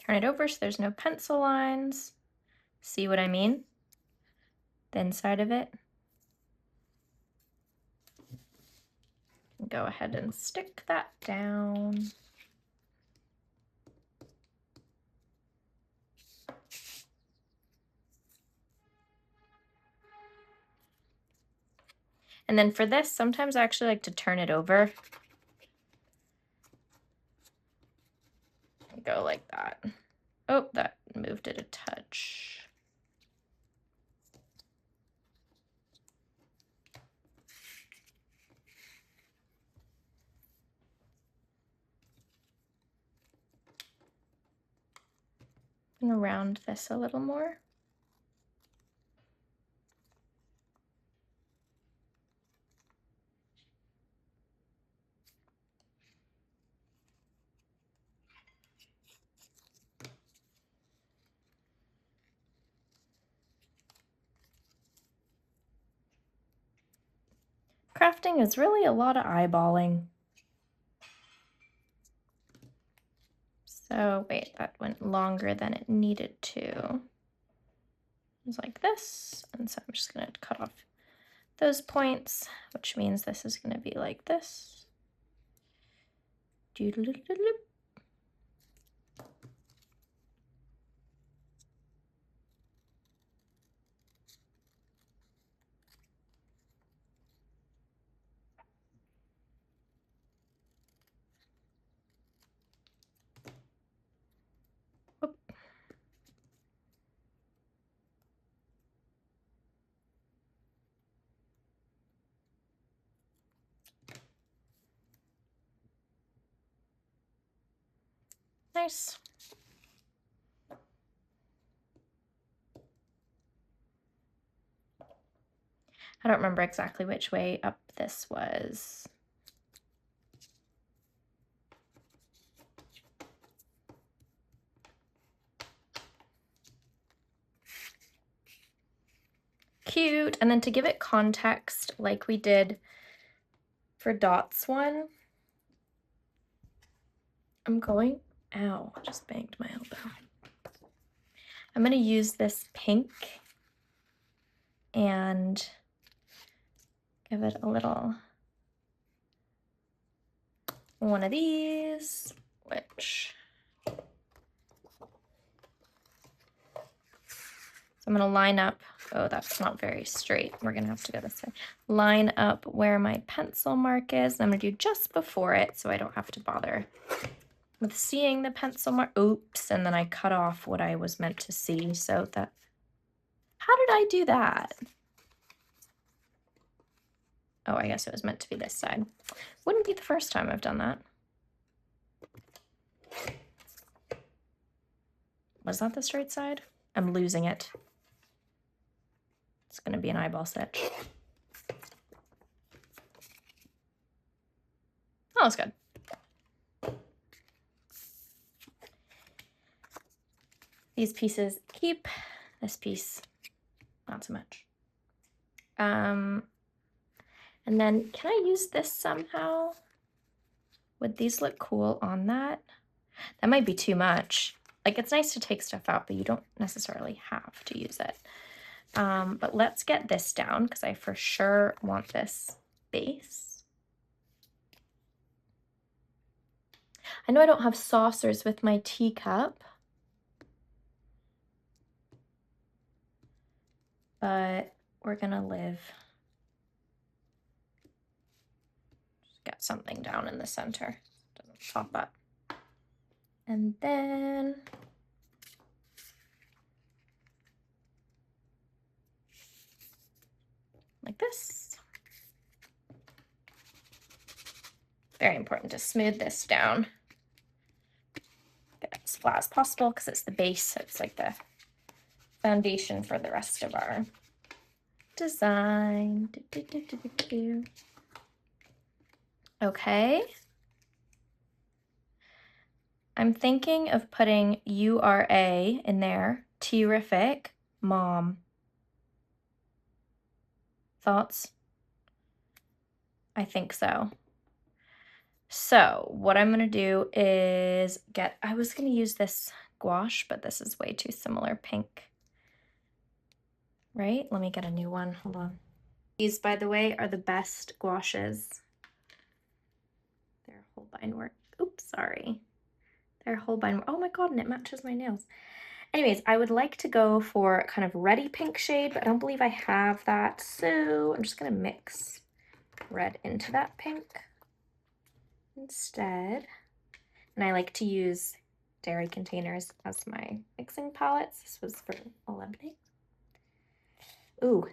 Turn it over so there's no pencil lines. See what I mean? The inside of it. Go ahead and stick that down. And then for this, sometimes I actually like to turn it over. Go like that. Oh, that moved it a touch. I'm gonna round this a little more. Crafting is really a lot of eyeballing. So wait, that went longer than it needed to. It was like this, and so I'm just gonna cut off those points, which means this is gonna be like this. Doodle-doodle-doodle. Nice. I don't remember exactly which way up this was. Cute. And then to give it context, like we did for dots one, I'm going, ow, I just banged my elbow. I'm going to use this pink and give it a little one of these, which, so I'm going to line up, oh, that's not very straight. We're going to have to go this way. Line up where my pencil mark is. I'm going to do just before it so I don't have to bother with seeing the pencil mark. Oops, and then I cut off what I was meant to see, so that, how did I do that? Oh, I guess it was meant to be this side. Wouldn't be the first time I've done that. Was that the straight side? I'm losing it. It's gonna be an eyeball stitch. Oh, that's good. These pieces keep, this piece, not so much. And then can I use this somehow? Would these look cool on that? That might be too much. Like, it's nice to take stuff out, but you don't necessarily have to use it. But let's get this down because I for sure want this base. I know I don't have saucers with my teacup, but we're gonna live. Just get something down in the center. Doesn't pop up. And then like this. Very important to smooth this down. Get it as flat as possible because it's the base. So it's like the foundation for the rest of our design. Okay. I'm thinking of putting URA in there. Terrific, Mom. Thoughts? I think so. So what I'm gonna do is get, I was gonna use this gouache, but this is way too similar pink. Right? Let me get a new one, hold on. These, by the way, are the best gouaches. They're Holbein work. Oops, sorry. They're Holbein, oh my God, and it matches my nails. Anyways, I would like to go for kind of reddy pink shade, but I don't believe I have that. So I'm just gonna mix red into that pink instead. And I like to use dairy containers as my mixing palettes. This was for a lemonade. Ooh.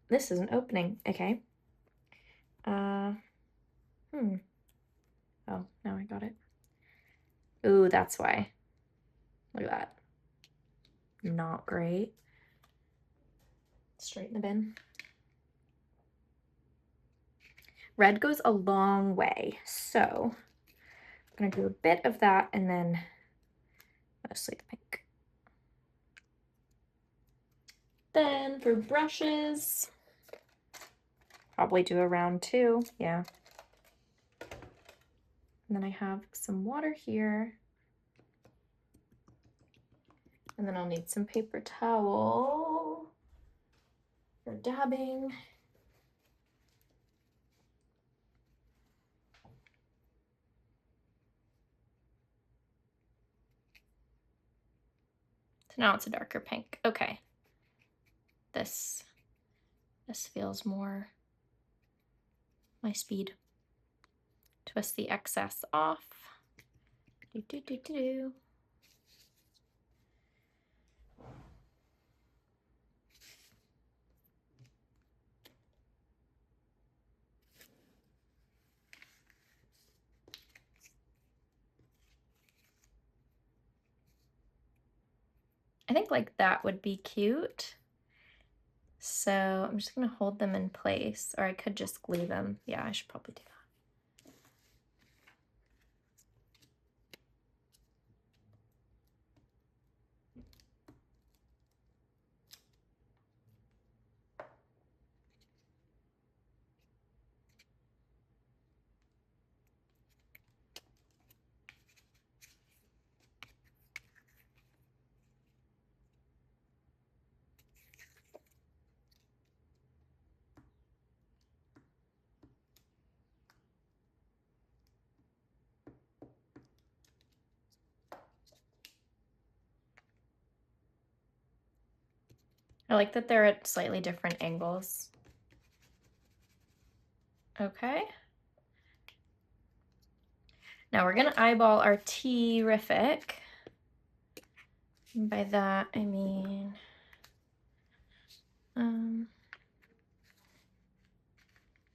This isn't opening, okay. Oh, now I got it. Ooh, that's why. Look at that. Not great. Straight in the bin. Red goes a long way, so I'm gonna do a bit of that and then mostly the pink. Then for brushes, probably do a round two, yeah. And then I have some water here. And then I'll need some paper towel for dabbing. So now it's a darker pink. Okay. This feels more my speed. Twist the excess off. Do, do, do, do, do. I think like that would be cute. So I'm just gonna hold them in place, or I could just glue them. Yeah, I should probably do that. I like that they're at slightly different angles. Okay. Now we're gonna eyeball our terrific. And by that I mean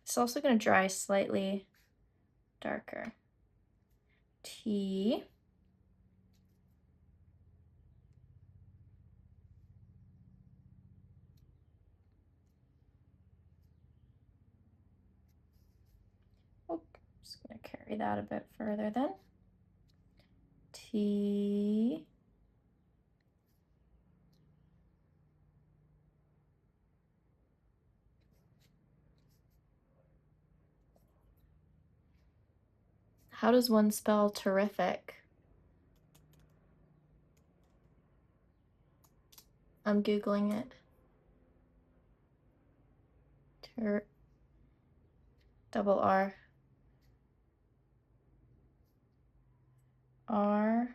it's also gonna dry slightly darker. T. Oh, just gonna carry that a bit further then. T. How does one spell terrific? I'm Googling it. Double R. R.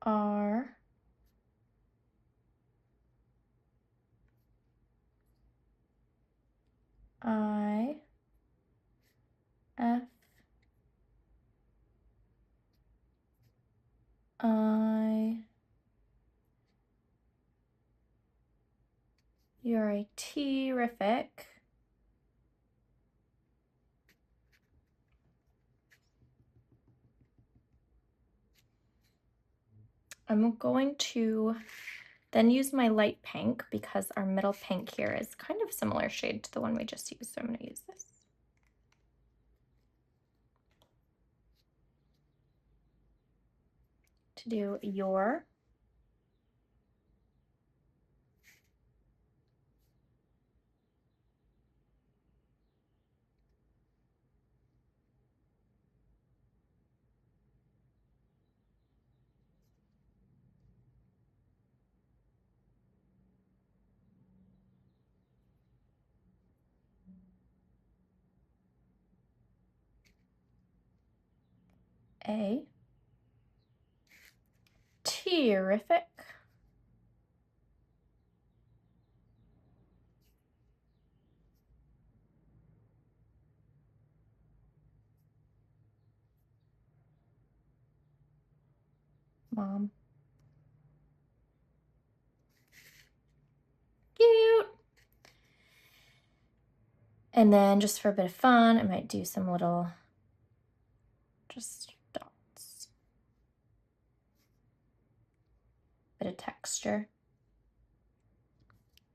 R. I. F. I. You're a terrific. I'm going to then use my light pink because our middle pink here is kind of similar shade to the one we just used. So I'm going to use this. To do your. A. Terrific. Mom. Cute. And then just for a bit of fun, I might do some little just dots. Bit of texture.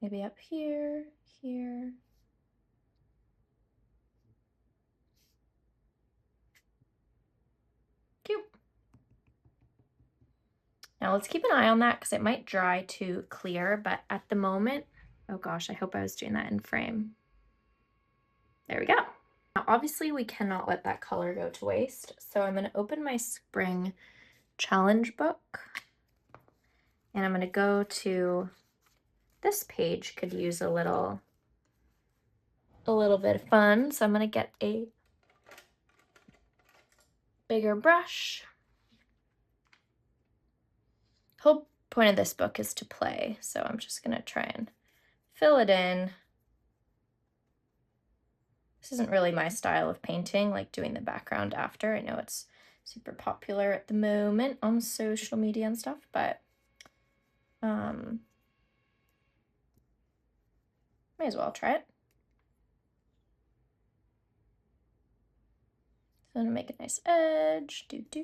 Maybe up here, here. Cute. Now let's keep an eye on that because it might dry too clear, but at the moment Oh gosh, I hope I was doing that in frame. There we go. Now, obviously we cannot let that color go to waste, so I'm going to open my spring challenge book, and I'm going to go to this page. Could use a little bit of fun, so I'm going to get a bigger brush. Whole point of this book is to play, so I'm just going to try and fill it in. This isn't really my style of painting, like doing the background after. I know it's super popular at the moment on social media and stuff, but may as well try it. So I'm gonna make a nice edge. Do.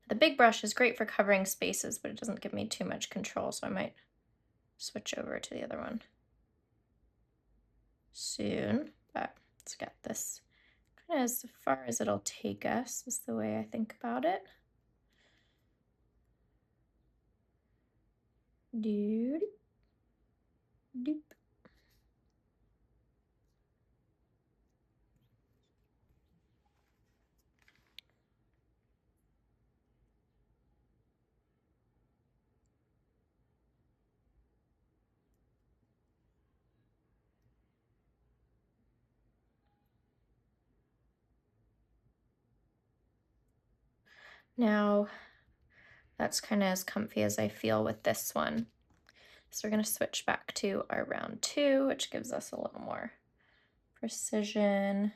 The big brush is great for covering spaces, but it doesn't give me too much control, so I might switch over to the other one soon. But let's get this kind of as far as it'll take us, is the way I think about it. Doop. Doop. Now, that's kind of as comfy as I feel with this one. So we're going to switch back to our round 2, which gives us a little more precision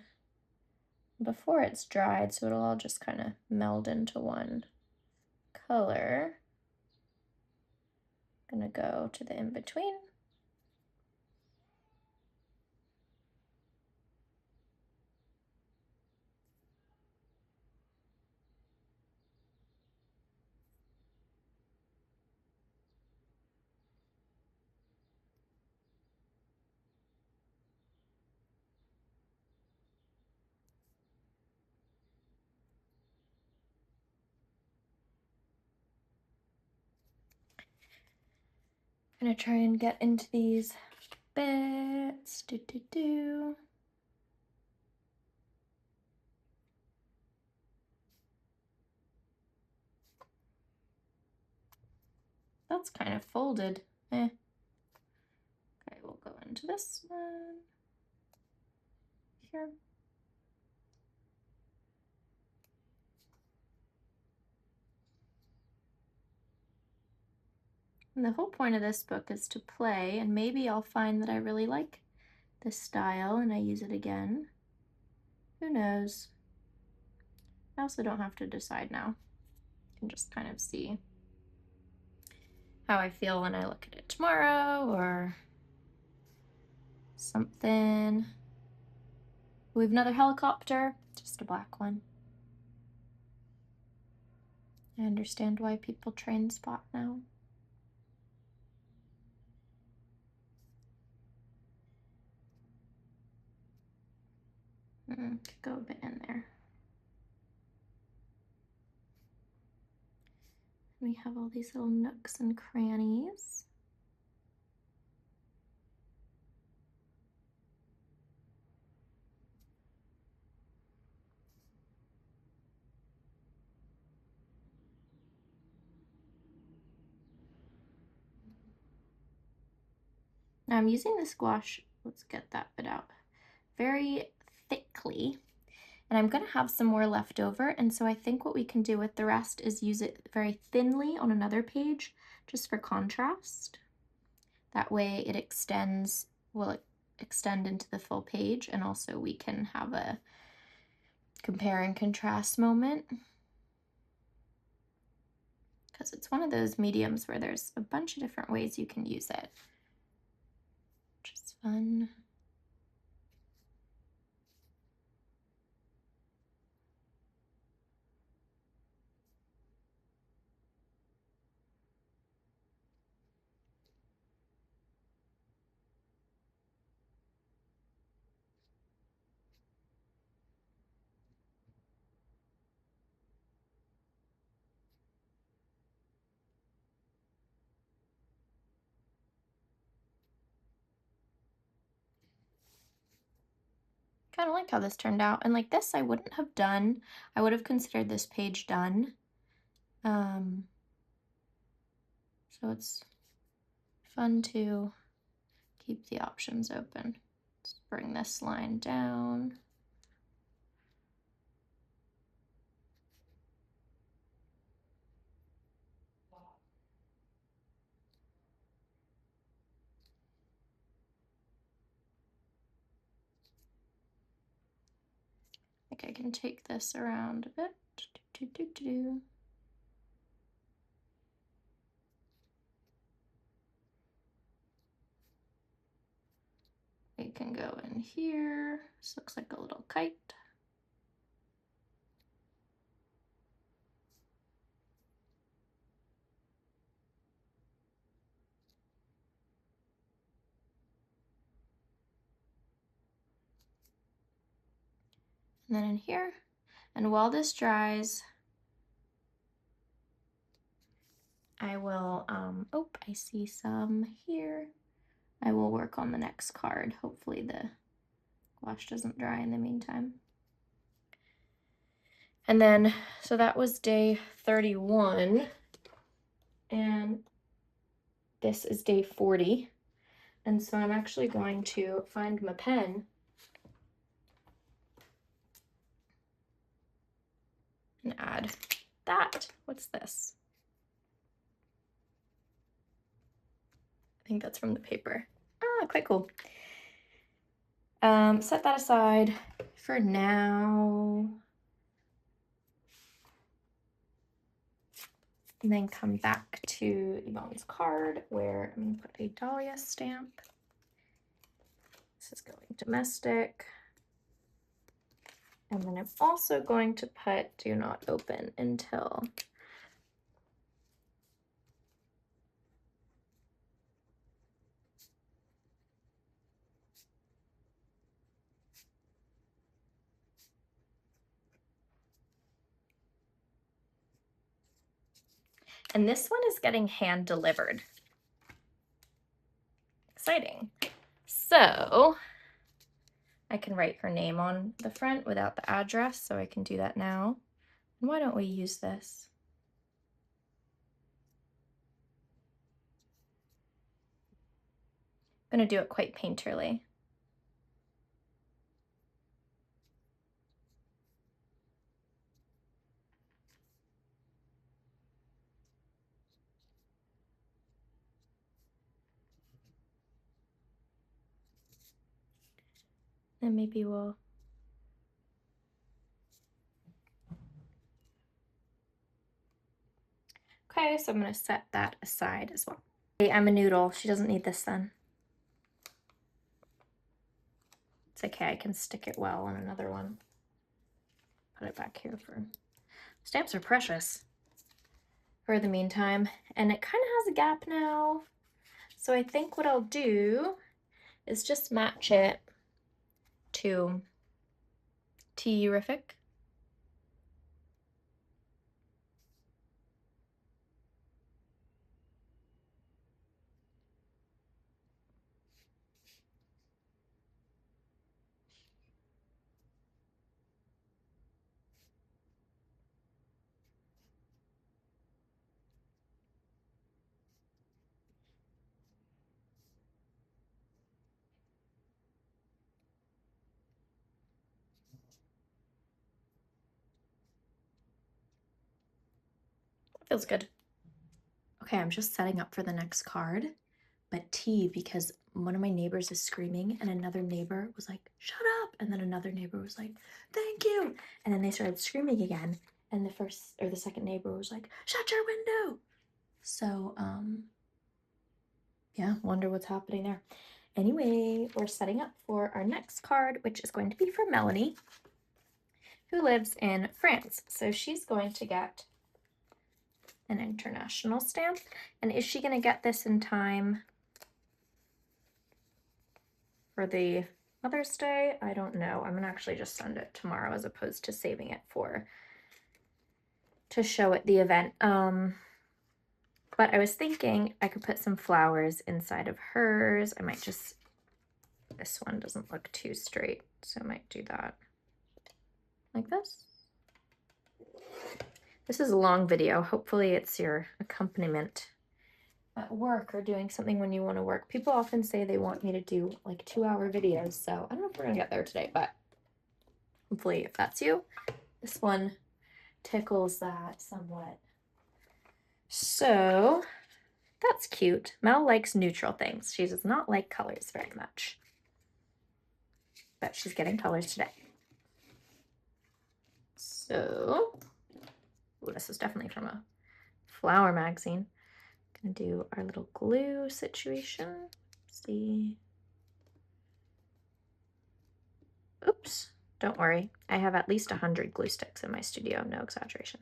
before it's dried, so it'll all just kind of meld into one color. I'm going to go to the in-between. I'm going to try and get into these bits. That's kind of folded. Okay, we'll go into this one here. And the whole point of this book is to play, and maybe I'll find that I really like this style and I use it again. Who knows? I also don't have to decide now. I can just kind of see how I feel when I look at it tomorrow or something. We have another helicopter, just a black one. I understand why people train spot now. Could go a bit in there. We have all these little nooks and crannies. Now I'm using the gouache, let's get that bit out, very thickly. And I'm gonna have some more left over, and so I think what we can do with the rest is use it very thinly on another page, just for contrast. That way it extends, will extend into the full page, and also we can have a compare and contrast moment. Because it's one of those mediums where there's a bunch of different ways you can use it, which is fun. kind of like how this turned out. And like this, I wouldn't have done, I would have considered this page done. So it's fun to keep the options open. Let's bring this line down. I think I can take this around a bit. It can go in here. This looks like a little kite. And then in here. And while this dries, I will, oh, I see some here. I will work on the next card. Hopefully the gouache doesn't dry in the meantime. And then, so that was day 31. And this is day 40. And so I'm actually going to find my pen and add that. What's this? I think that's from the paper. Ah, quite cool. Set that aside for now. And then come back to Yvonne's card where I'm going to put a Dahlia stamp. This is going domestic. And then I'm also going to put do not open until. And this one is getting hand delivered. Exciting. So I can write her name on the front without the address, so I can do that now. And why don't we use this? I'm going to do it quite painterly. And maybe we'll okay, so I'm going to set that aside as well. Hey, I'm a noodle. She doesn't need this then. It's okay, I can stick it well on another one. Put it back here for stamps are precious for the meantime. And it kind of has a gap now. So I think what I'll do is just match it to Terrific. Feels good. Okay, I'm just setting up for the next card, but T, because one of my neighbors is screaming and another neighbor was like, shut up. And then another neighbor was like, thank you. And then they started screaming again. And the first or the second neighbor was like, shut your window. So, yeah, wonder what's happening there. Anyway, we're setting up for our next card, which is going to be for Melanie, who lives in France. So she's going to get an international stamp. And is she going to get this in time for the Mother's Day? I don't know. I'm going to actually just send it tomorrow as opposed to saving it to show at the event. But I was thinking I could put some flowers inside of hers. I might just this one doesn't look too straight, so I might do that like this. This is a long video. Hopefully it's your accompaniment at work or doing something when you want to work. People often say they want me to do like 2-hour videos, so I don't know if we're gonna get there today, but hopefully if that's you, this one tickles that somewhat. So that's cute. Mel likes neutral things. She does not like colors very much, but she's getting colors today. So, ooh, this is definitely from a flower magazine. Gonna do our little glue situation. See. Oops, don't worry. I have at least 100 glue sticks in my studio, no exaggeration.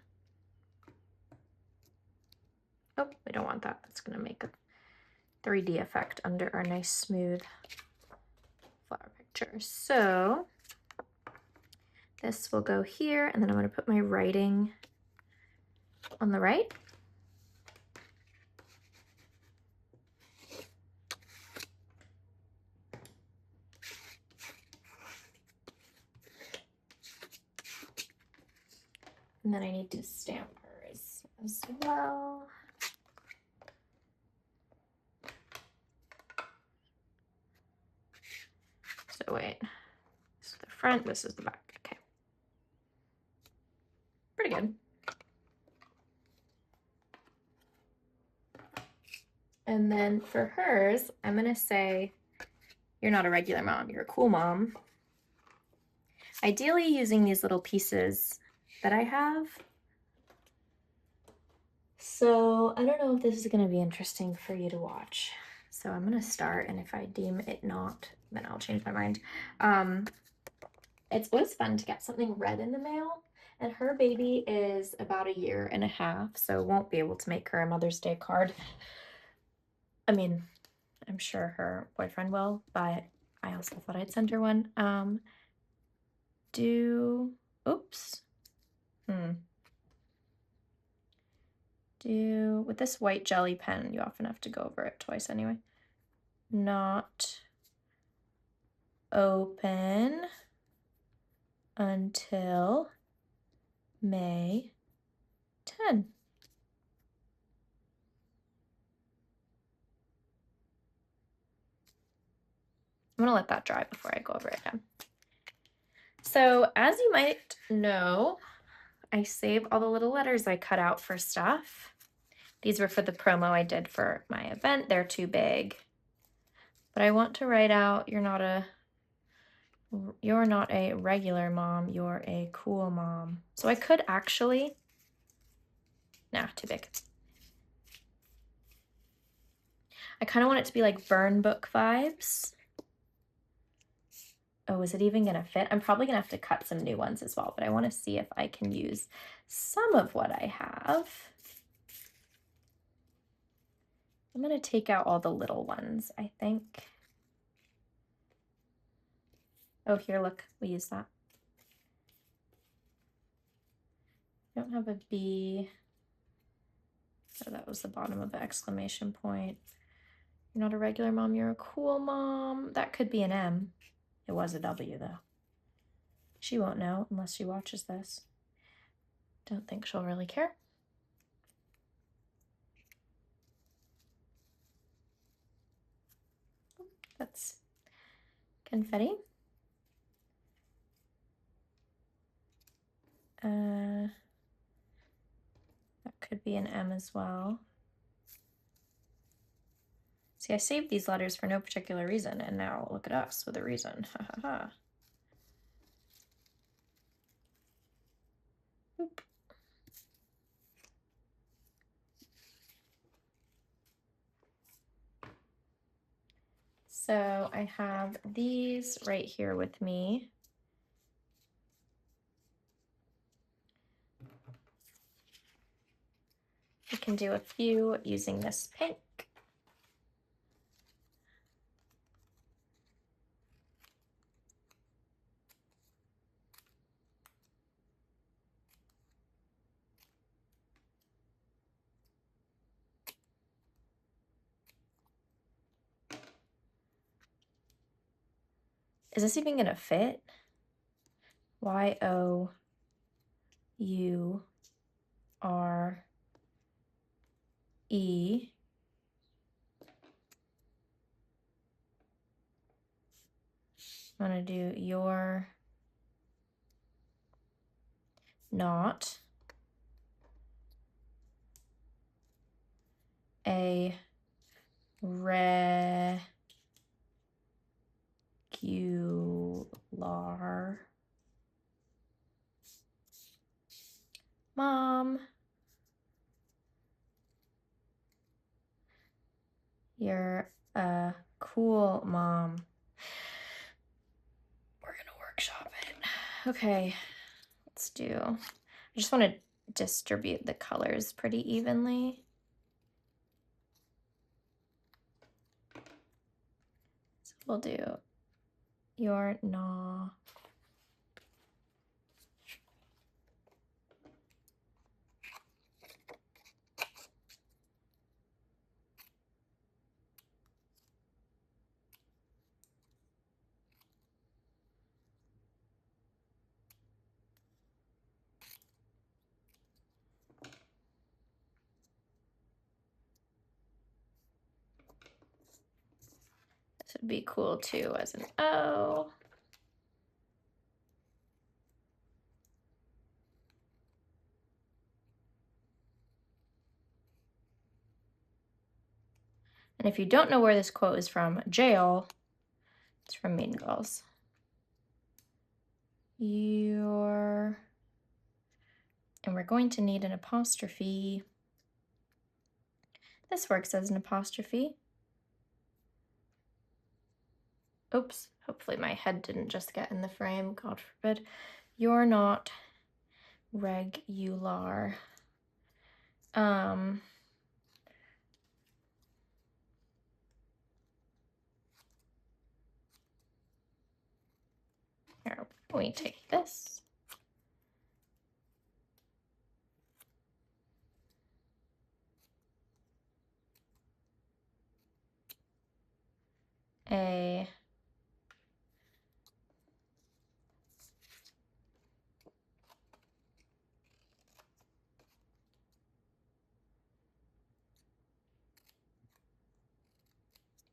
Oh, we don't want that. That's gonna make a 3D effect under our nice smooth flower picture. So this will go here, and then I'm gonna put my writing on the right. And then I need to stamp hers as well. So wait, this is the front, this is the back, okay. Pretty good. And then for hers, I'm gonna say, you're not a regular mom, you're a cool mom. Ideally using these little pieces that I have. So I don't know if this is gonna be interesting for you to watch. So I'm gonna start, and if I deem it not, then I'll change my mind. It's always fun to get something red in the mail, and her baby is about 1.5 years, so won't be able to make her a Mother's Day card. I mean, I'm sure her boyfriend will, but I also thought I'd send her one. Oops. With this white jelly pen, you often have to go over it twice anyway. Not open until May 10. I'm gonna let that dry before I go over it again. So as you might know, I save all the little letters I cut out for stuff. These were for the promo I did for my event. They're too big. But I want to write out, you're not a regular mom, you're a cool mom. So I could actually, nah, too big. I kind of want it to be like burn book vibes. Oh, is it even gonna fit? I'm probably gonna have to cut some new ones as well, but I want to see if I can use some of what I have. I'm gonna take out all the little ones, I think. Oh, here, look, we use that. I don't have a B. Oh, that was the bottom of the exclamation point. You're not a regular mom, you're a cool mom. That could be an M. It was a W though. She won't know unless she watches this. Don't think she'll really care. That's confetti. That could be an M as well. See, I saved these letters for no particular reason, and now look at us with a reason. Ha ha ha. Oop. So I have these right here with me. We can do a few using this pink. Is this even gonna fit? Y-O-U-R-E. I'm gonna do you're not a regular mom. You're a cool mom. We're gonna workshop it. Okay, let's do, I just want to distribute the colors pretty evenly. So we'll do you're not this would be cool too as an O. And if you don't know where this quote is from, jail, it's from Mean Girls. And we're going to need an apostrophe. This works as an apostrophe. Oops, hopefully my head didn't just get in the frame, God forbid. You're not regular. Here, we take this.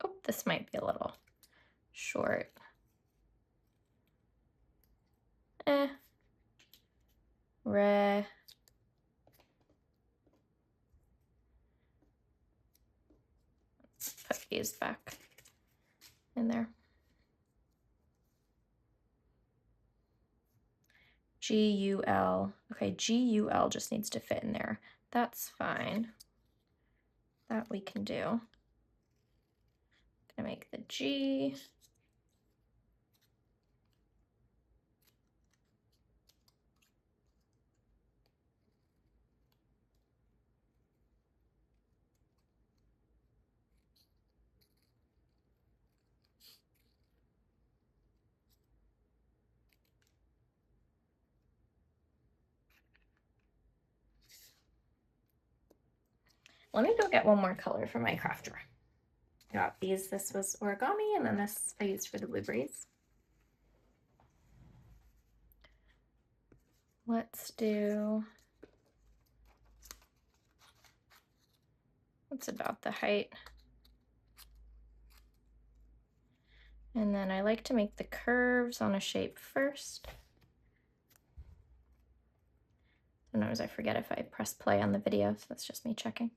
Oh, this might be a little short. Re. Let's put these back in there. G-U-L. Okay, G-U-L just needs to fit in there. That's fine. That we can do. I'm gonna make the G. Let me go get one more color for my craft drawer. Got these. This was origami, and then this I used for the blueberries. Let's do, what's about the height? And then I like to make the curves on a shape first. Sometimes I forget if I press play on the video, so that's just me checking.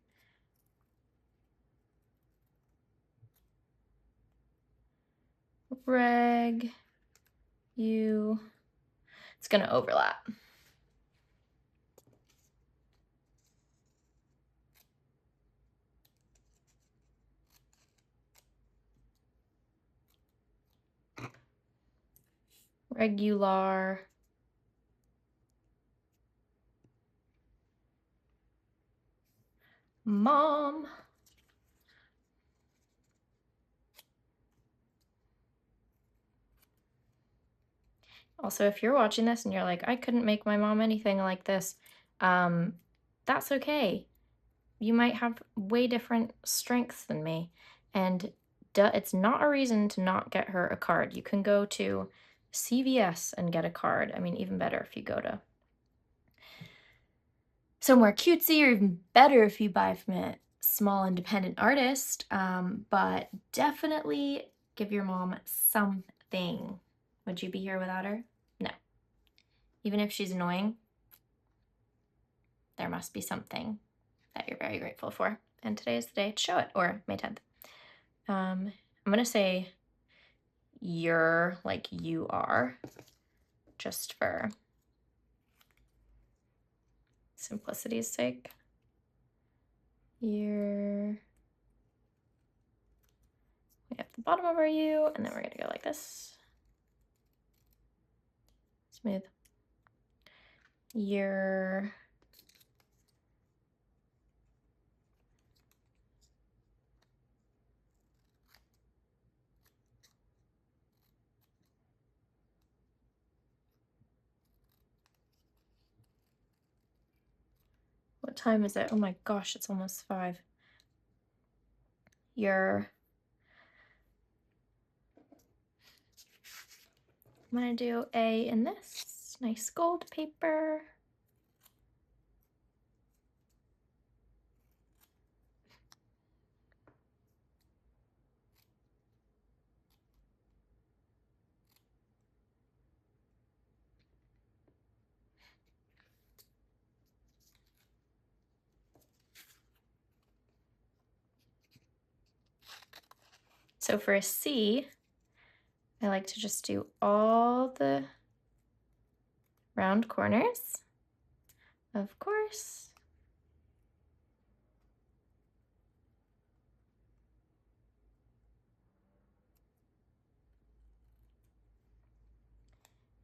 Reg, U, it's gonna overlap. Regular. Mom. Also, if you're watching this and you're like, I couldn't make my mom anything like this, that's okay. You might have way different strengths than me, and it's not a reason to not get her a card. You can go to CVS and get a card. I mean, even better if you go to somewhere cutesy, or even better if you buy from a small independent artist. But definitely give your mom something. Would you be here without her? No. Even if she's annoying, there must be something that you're very grateful for. And today is the day to show it, or May 10th. I'm going to say you're like you are, just for simplicity's sake. We have the bottom of our U, and then we're going to go like this. Smooth. You're What time is it? Oh my gosh, it's almost 5. I'm gonna do A in this nice gold paper. So for a C, I like to just do all the round corners, of course.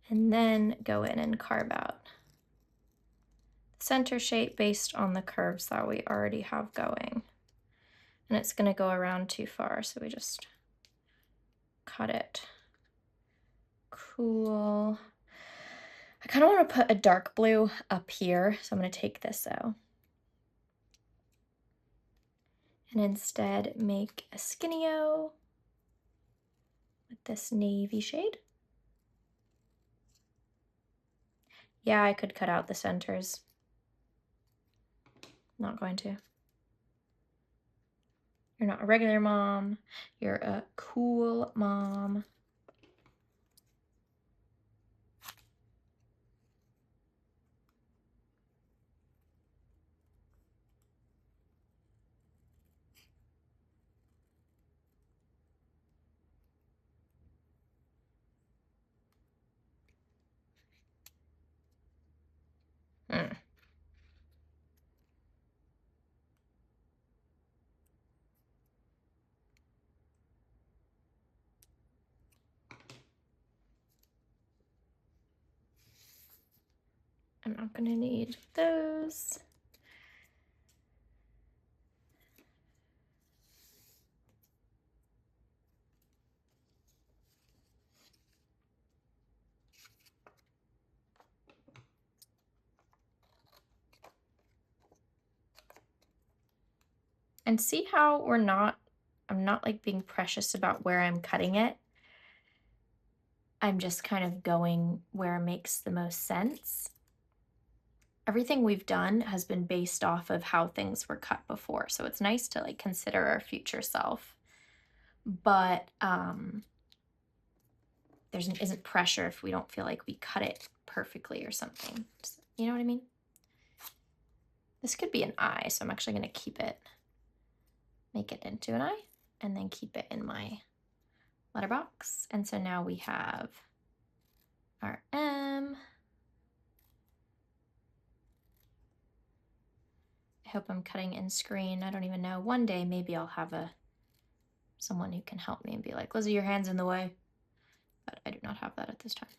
And then go in and carve out the center shape based on the curves that we already have going. And it's gonna go around too far, so we just cut it. Cool. I kind of want to put a dark blue up here, so I'm going to take this out and instead make a skinny-o with this navy shade. Yeah, I could cut out the centers. Not going to. You're not a regular mom. You're a cool mom. Mm. I'm not going to need those. And see how I'm not like being precious about where I'm cutting it. I'm just kind of going where it makes the most sense. Everything we've done has been based off of how things were cut before. So it's nice to like consider our future self. But there isn't pressure if we don't feel like we cut it perfectly or something. You know what I mean? This could be an eye, so I'm actually going to keep it, make it into an eye, and then keep it in my letterbox. And so now we have our M. I hope I'm cutting in screen. I don't even know. One day maybe I'll have someone who can help me and be like, Lizzie, your hand's in the way. But I do not have that at this time.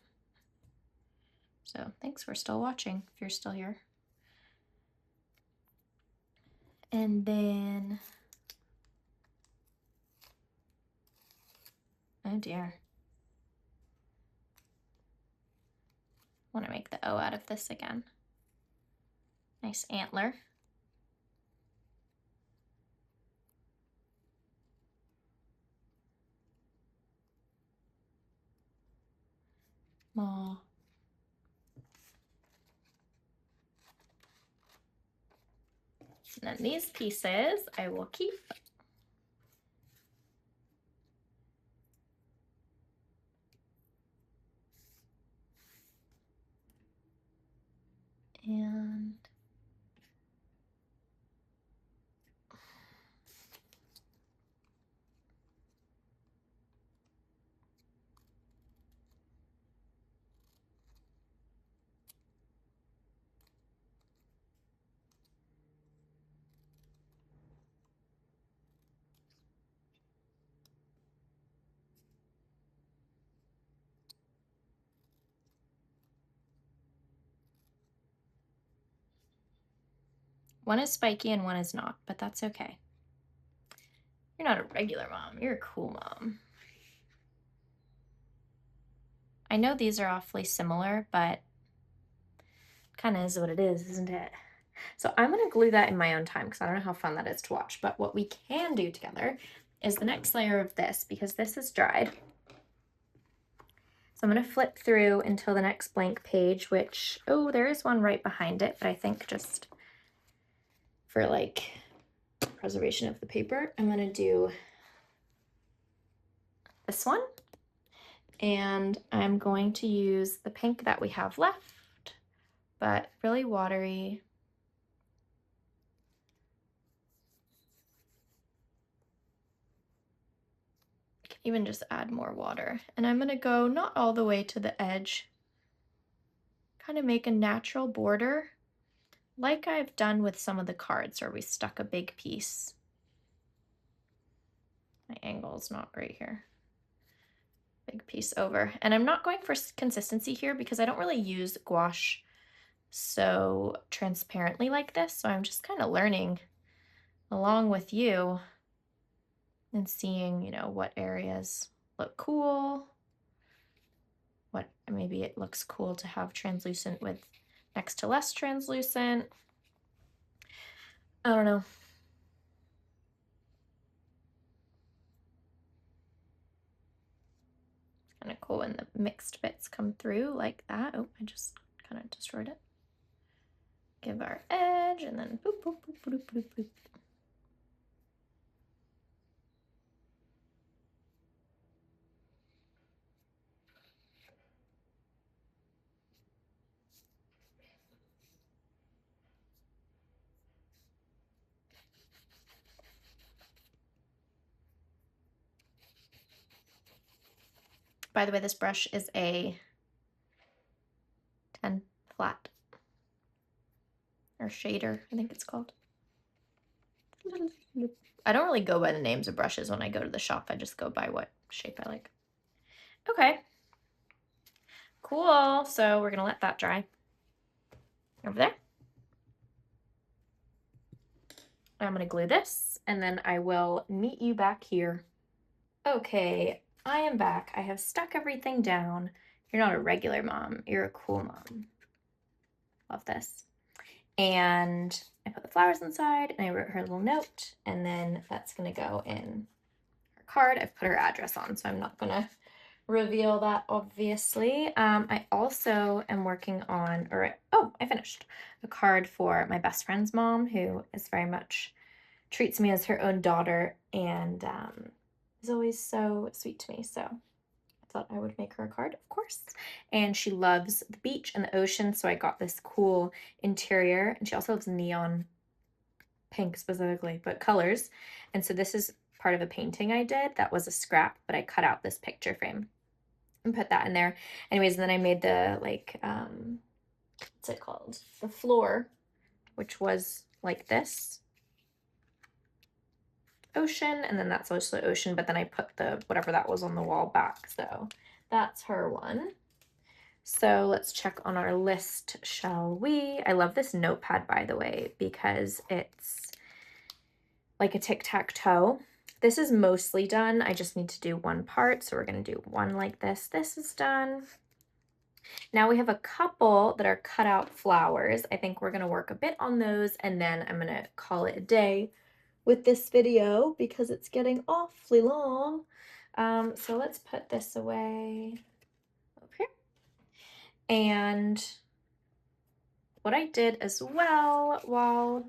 So thanks for still watching, if you're still here. And then, oh dear. I want to make the O out of this again. Nice antler. Aw. And then these pieces I will keep. And one is spiky and one is not, but that's okay. You're not a regular mom. You're a cool mom. I know these are awfully similar, but kind of is what it is, isn't it? So I'm going to glue that in my own time because I don't know how fun that is to watch. But what we can do together is the next layer of this, because this is dried. So I'm going to flip through until the next blank page, which, oh, there is one right behind it, but I think just for like preservation of the paper, I'm going to do this one. And I'm going to use the pink that we have left, but really watery. I can even just add more water. And I'm going to go not all the way to the edge, kind of make a natural border like I've done with some of the cards where we stuck a big piece. My angle's not great here. Big piece over. And I'm not going for consistency here because I don't really use gouache so transparently like this. So I'm just kind of learning along with you and seeing, you know, what areas look cool, what maybe it looks cool to have translucent with next to less translucent. I don't know. Kind of cool when the mixed bits come through like that. Oh, I just kind of destroyed it. Give our edge and then boop, boop, boop, boop, boop, boop. By the way, this brush is a 10 flat, or shader, I think it's called. I don't really go by the names of brushes when I go to the shop. I just go by what shape I like. Okay. Cool. So we're going to let that dry. Over there. I'm going to glue this, and then I will meet you back here. Okay, I am back. I have stuck everything down. You're not a regular mom. You're a cool mom. Love this. And I put the flowers inside, and I wrote her a little note, and then that's going to go in her card. I've put her address on, so I'm not going to reveal that, obviously. I also am working on, I finished a card for my best friend's mom, who is very much treats me as her own daughter and is always so sweet to me. So I thought I would make her a card, of course. And she loves the beach and the ocean, so I got this cool interior. And she also loves neon pink specifically, but colors. And so this is part of a painting I did that was a scrap, but I cut out this picture frame and put that in there. Anyways, and then I made the what's it called? The floor, which was like this ocean, and then that's also ocean, but then I put the whatever that was on the wall back. So that's her one. So let's check on our list, shall we? I love this notepad, by the way, because it's like a tic-tac-toe. This is mostly done. I just need to do one part, so we're going to do one like this. This is done. Now we have a couple that are cut out flowers. I think we're going to work a bit on those, and then I'm going to call it a day with this video because it's getting awfully long. So let's put this away over here. And what I did as well while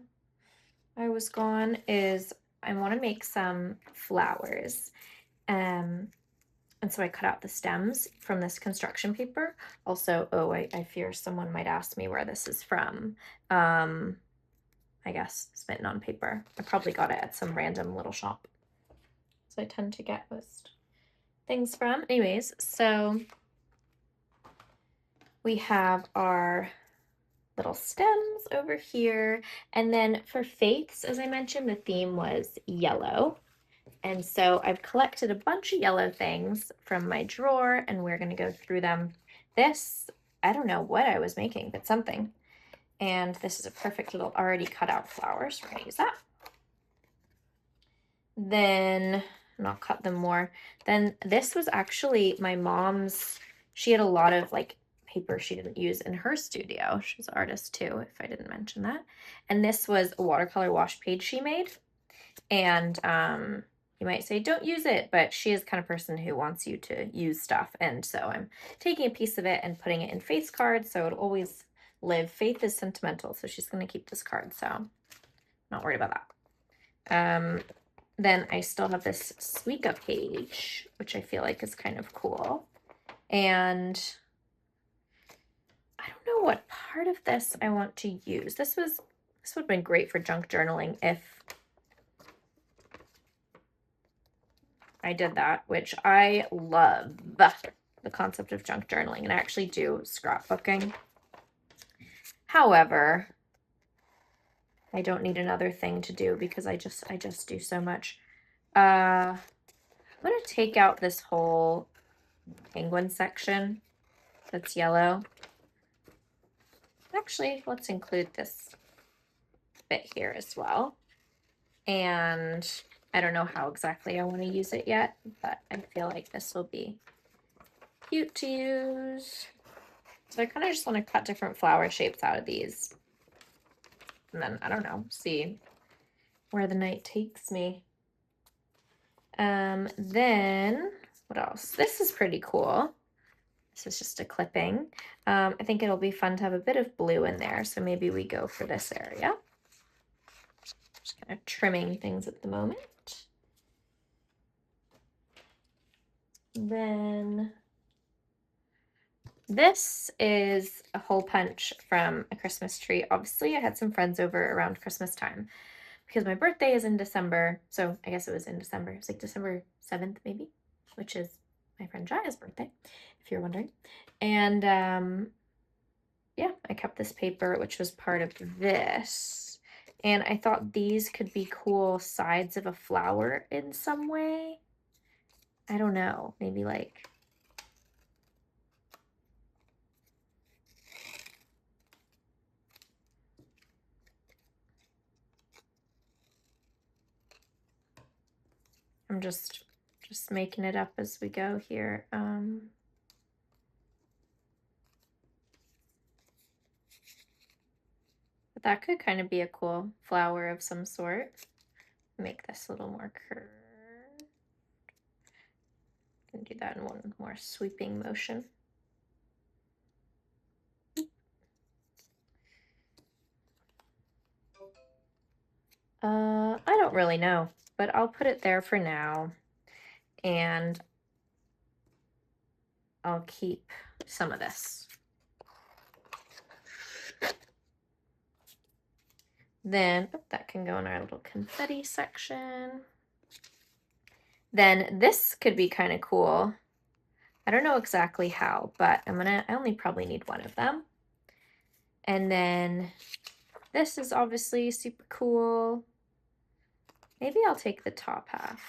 I was gone is I want to make some flowers. And so I cut out the stems from this construction paper. Also, oh, I fear someone might ask me where this is from. I guess Smitten on Paper. I probably got it at some random little shop. So I tend to get most things from. Anyways, so we have our little stems over here. And then for faiths, as I mentioned, the theme was yellow. And so I've collected a bunch of yellow things from my drawer, and we're going to go through them. This, I don't know what I was making, but something. And this is a perfect little already cut out flower, so we're going to use that. Then, and I'll cut them more. Then this was actually my mom's. She had a lot of like paper she didn't use in her studio. She's an artist too, if I didn't mention that. And this was a watercolor wash page she made. And you might say, don't use it, but she is the kind of person who wants you to use stuff. And so I'm taking a piece of it and putting it in Faith's card, so it'll always live. Faith is sentimental, so she's going to keep this card, so I'm not worried about that. Then I still have this Suica page, which I feel like is kind of cool. And I don't know what part of this I want to use. This would have been great for junk journaling if I did that, which I love the concept of junk journaling, and I actually do scrapbooking. However, I don't need another thing to do because I just do so much. I'm gonna take out this whole penguin section that's yellow. Actually, let's include this bit here as well. And I don't know how exactly I want to use it yet, but I feel like this will be cute to use. So I kind of just want to cut different flower shapes out of these. And then, I don't know, see where the night takes me. Then, what else? This is pretty cool. This is just a clipping. I think it'll be fun to have a bit of blue in there, so maybe we go for this area. Just kind of trimming things at the moment. Then this is a hole punch from a Christmas tree. Obviously, I had some friends over around Christmas time because my birthday is in December. So I guess it was in December. It's like December 7th, maybe, which is my friend Jaya's birthday, if you're wondering. And yeah, I kept this paper, which was part of this. And I thought these could be cool sides of a flower in some way. I don't know, maybe like I'm just making it up as we go here. But that could kind of be a cool flower of some sort. Make this a little more curved. Can do that in one more sweeping motion. I don't really know, but I'll put it there for now, and I'll keep some of this. Then that can go in our little confetti section. Then this could be kind of cool. I don't know exactly how, but I only probably need one of them. And then this is obviously super cool. Maybe I'll take the top half.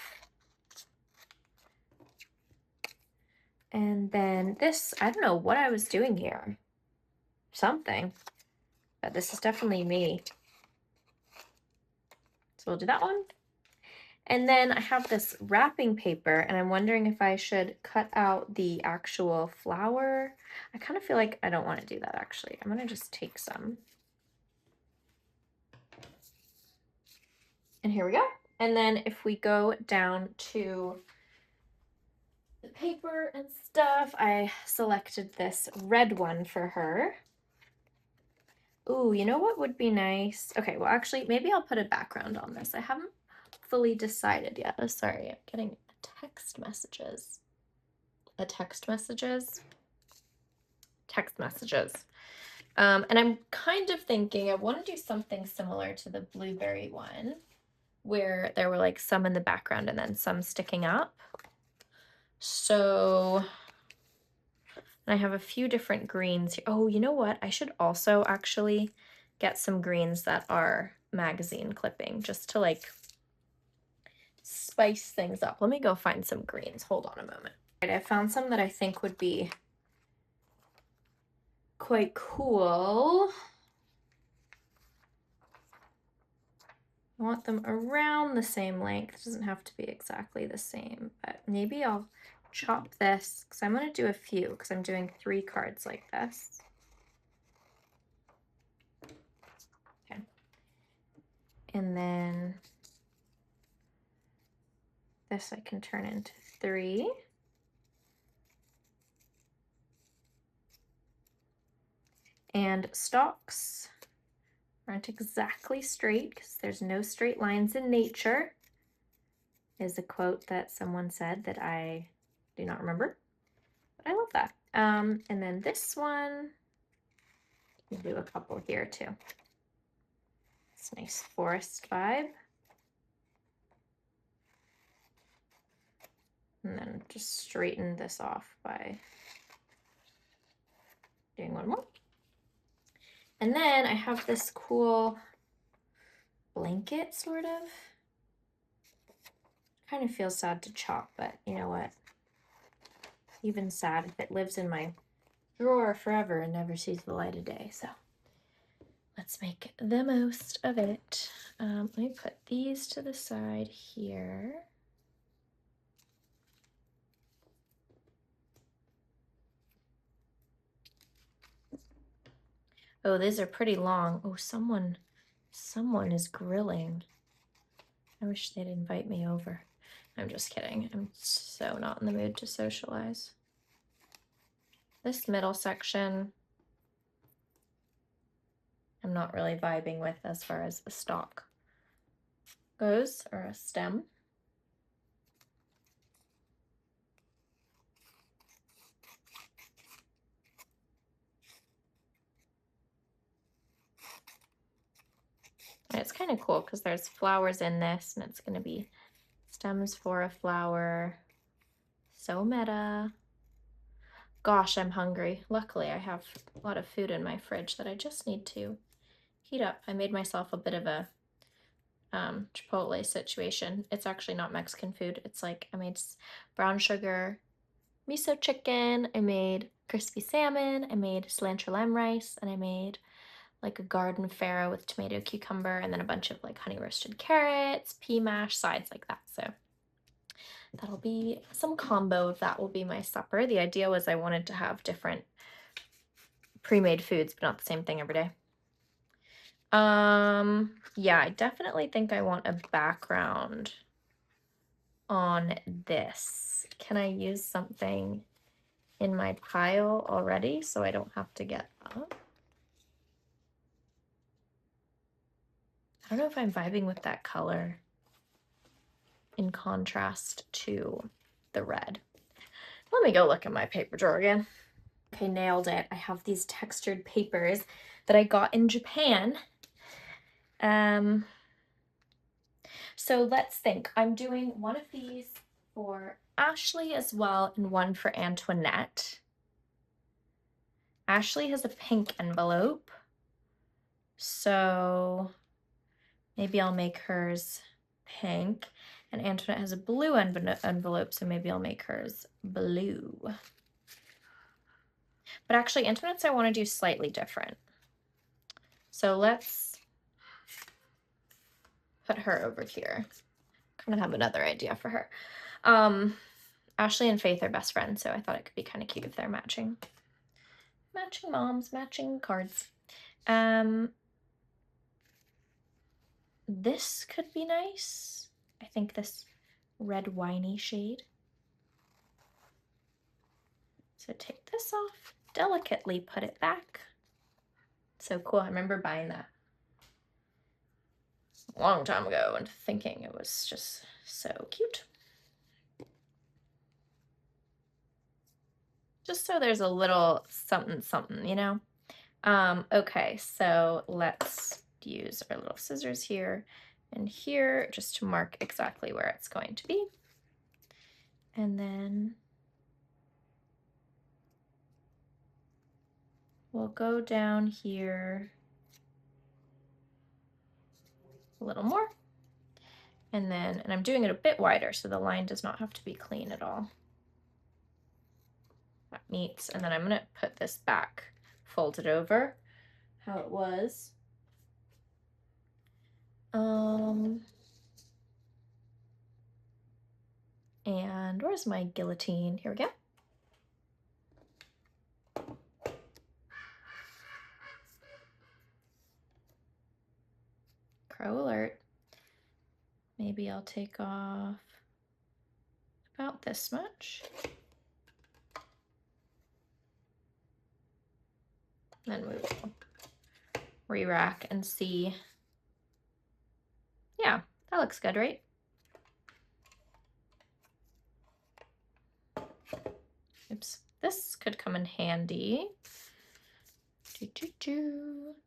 And then this, I don't know what I was doing here. Something. But this is definitely me. So we'll do that one. And then I have this wrapping paper, and I'm wondering if I should cut out the actual flower. I kind of feel like I don't want to do that, actually. I'm going to just take some. And here we go. And then if we go down to the paper and stuff. I selected this red one for her. Ooh, you know what would be nice? Okay, well, actually, maybe I'll put a background on this. I haven't fully decided yet. Oh, sorry, I'm getting text messages. Text messages. And I'm kind of thinking I want to do something similar to the blueberry one, where there were like some in the background and then some sticking up. So I have a few different greens here. Oh, you know what? I should also actually get some greens that are magazine clipping just to like spice things up. Let me go find some greens. Hold on a moment. All right, I found some that I think would be quite cool. I want them around the same length. It doesn't have to be exactly the same, but maybe I'll chop this because I'm going to do a few because I'm doing 3 cards like this. Okay. And then this I can turn into 3. And stalks aren't exactly straight because there's no straight lines in nature, is a quote that someone said that I do not remember, but I love that. And then this one, we'll do a couple here too. It's a nice forest vibe. And then just straighten this off by doing one more. And then I have this cool blanket, sort of. Kind of feels sad to chop, but you know what? Even sad if it lives in my drawer forever and never sees the light of day. So let's make the most of it. Let me put these to the side here. Oh, these are pretty long. Oh, someone is grilling. I wish they'd invite me over. I'm just kidding. I'm so not in the mood to socialize. This middle section, I'm not really vibing with as far as a stalk goes, or a stem. And it's kind of cool because there's flowers in this, and it's going to be stems for a flower. So meta. Gosh, I'm hungry. Luckily, I have a lot of food in my fridge that I just need to heat up. I made myself a bit of a Chipotle situation. It's actually not Mexican food. It's like I made brown sugar miso chicken, I made crispy salmon, I made cilantro lime rice, and I made like a garden farro with tomato cucumber, and then a bunch of like honey roasted carrots, pea mash, sides like that. So that'll be some combo of that will be my supper. The idea was I wanted to have different pre-made foods, but not the same thing every day. Yeah, I definitely think I want a background on this. Can I use something in my pile already so I don't have to get up? I don't know if I'm vibing with that color in contrast to the red. Let me go look in my paper drawer again. Okay, nailed it. I have these textured papers that I got in Japan. So let's think. I'm doing one of these for Ashley as well, and one for Antoinette. Ashley has a pink envelope, so maybe I'll make hers pink. And Antoinette has a blue envelope, so maybe I'll make hers blue. But actually, Antoinette's I want to do slightly different. So let's put her over here. Kind of have another idea for her. Ashley and Faith are best friends, so I thought it could be kind of cute if they're matching. Matching moms, matching cards. This could be nice. I think this red winey shade. So take this off, delicately put it back. So cool. I remember buying that a long time ago and thinking it was just so cute. Just so there's a little something, something, you know? Okay, so let's use our little scissors here and here just to mark exactly where it's going to be. And then we'll go down here a little more. And I'm doing it a bit wider so the line does not have to be clean at all. That meets, and then I'm gonna put this back, fold it over how it was. And where's my guillotine? Here we go. Crow alert. Maybe I'll take off about this much. Then we will re-rack and see. Yeah, that looks good, right? Oops, this could come in handy.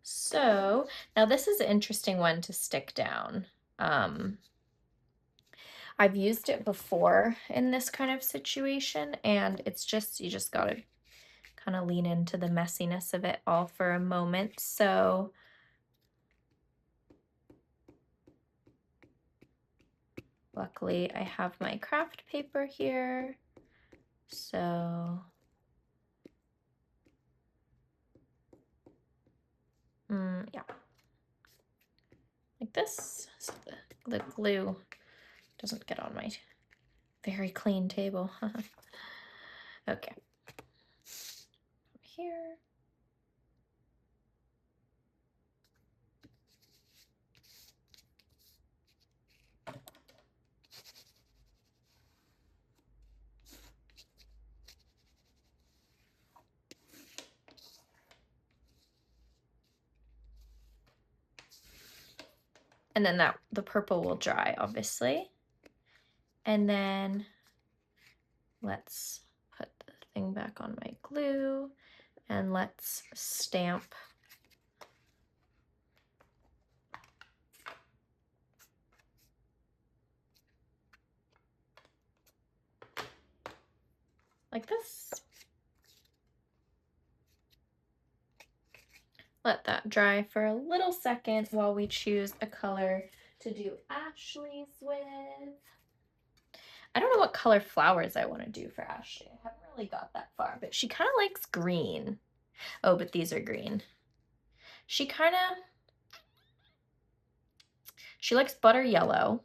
So now this is an interesting one to stick down. I've used it before in this kind of situation, and it's just, you just gotta kind of lean into the messiness of it all for a moment. So luckily I have my craft paper here. So yeah, like this, so the glue doesn't get on my very clean table. Okay, here. And then the purple will dry, obviously. And then let's put the thing back on my glue and let's stamp like this. Let that dry for a little second while we choose a color to do Ashley's with. I don't know what color flowers I want to do for Ashley. I haven't really got that far, but she kind of likes green. Oh, but these are green. She likes butter yellow.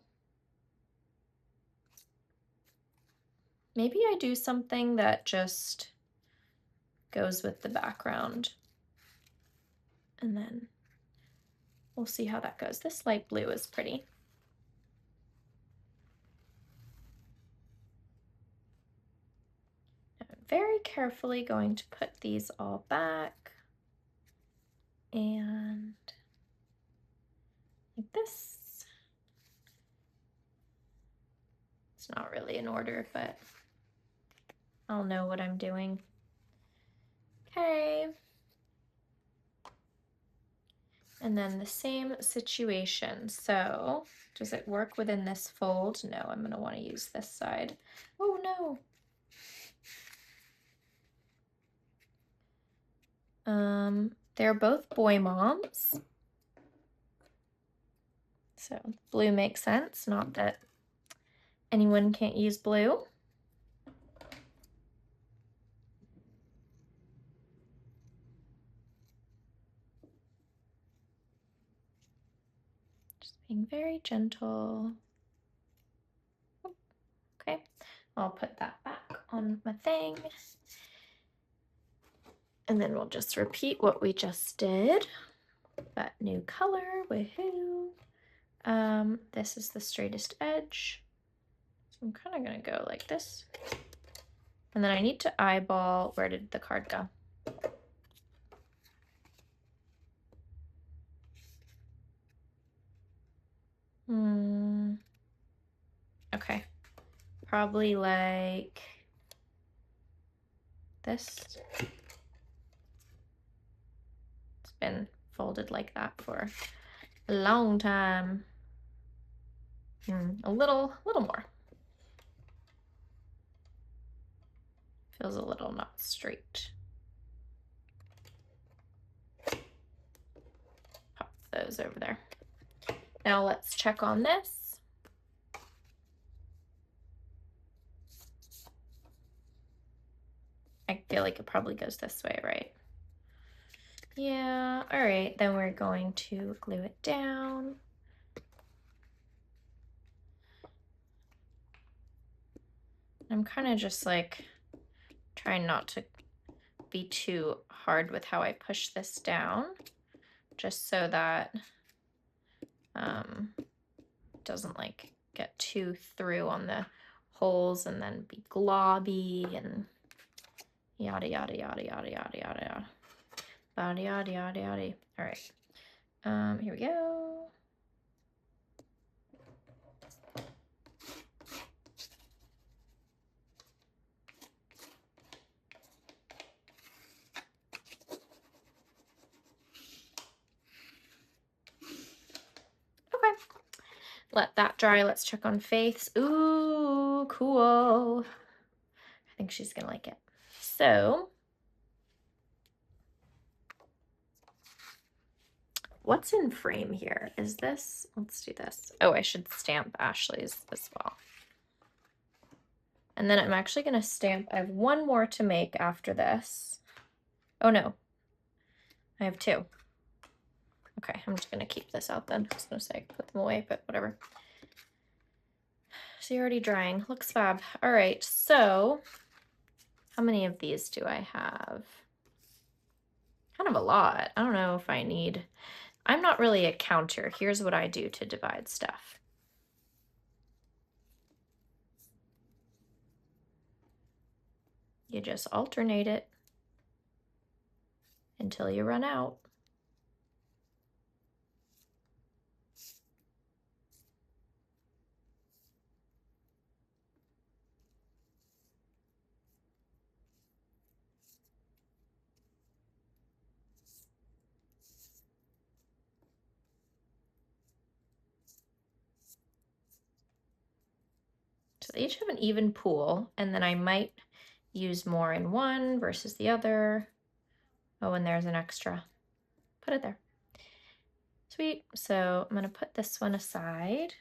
Maybe I do something that just goes with the background. And then we'll see how that goes. This light blue is pretty. I'm very carefully going to put these all back. And like this. It's not really in order, but I'll know what I'm doing. Okay. And then the same situation. So does it work within this fold? No, I'm gonna want to use this side. Oh no. They're both boy moms. So blue makes sense, not that anyone can't use blue. Just being very gentle. Okay, I'll put that back on my thing. And then we'll just repeat what we just did, but new color, woohoo. This is the straightest edge. So I'm kind of gonna go like this And then I need to eyeball, where did the card go? Okay, probably like this. It's been folded like that for a long time. A little more. Feels a little not straight. Pop those over there. Now let's check on this. I feel like it probably goes this way, right? Yeah, all right, then we're going to glue it down. I'm kind of just like trying not to be too hard with how I push this down, just so that it doesn't like get too through on the holes and then be globby and yada yada yada yada yada yada yada yada yada yada. All right, here we go. Okay, let that dry. Let's check on Faith's. Ooh, cool. I think she's gonna like it. So what's in frame here? Is this, let's do this. Oh, I should stamp Ashley's as well. And then I'm actually gonna stamp, I have one more to make after this. Oh no, I have two. Okay, I'm just gonna keep this out then. I was gonna say put them away, but whatever. So you're already drying, looks fab. All right, so how many of these do I have? Kind of a lot. I don't know if I need, I'm not really a counter. Here's what I do to divide stuff. You just alternate it until you run out. So they each have an even pool, and then I might use more in one versus the other. Oh, and there's an extra. Put it there. Sweet. So I'm gonna put this one aside.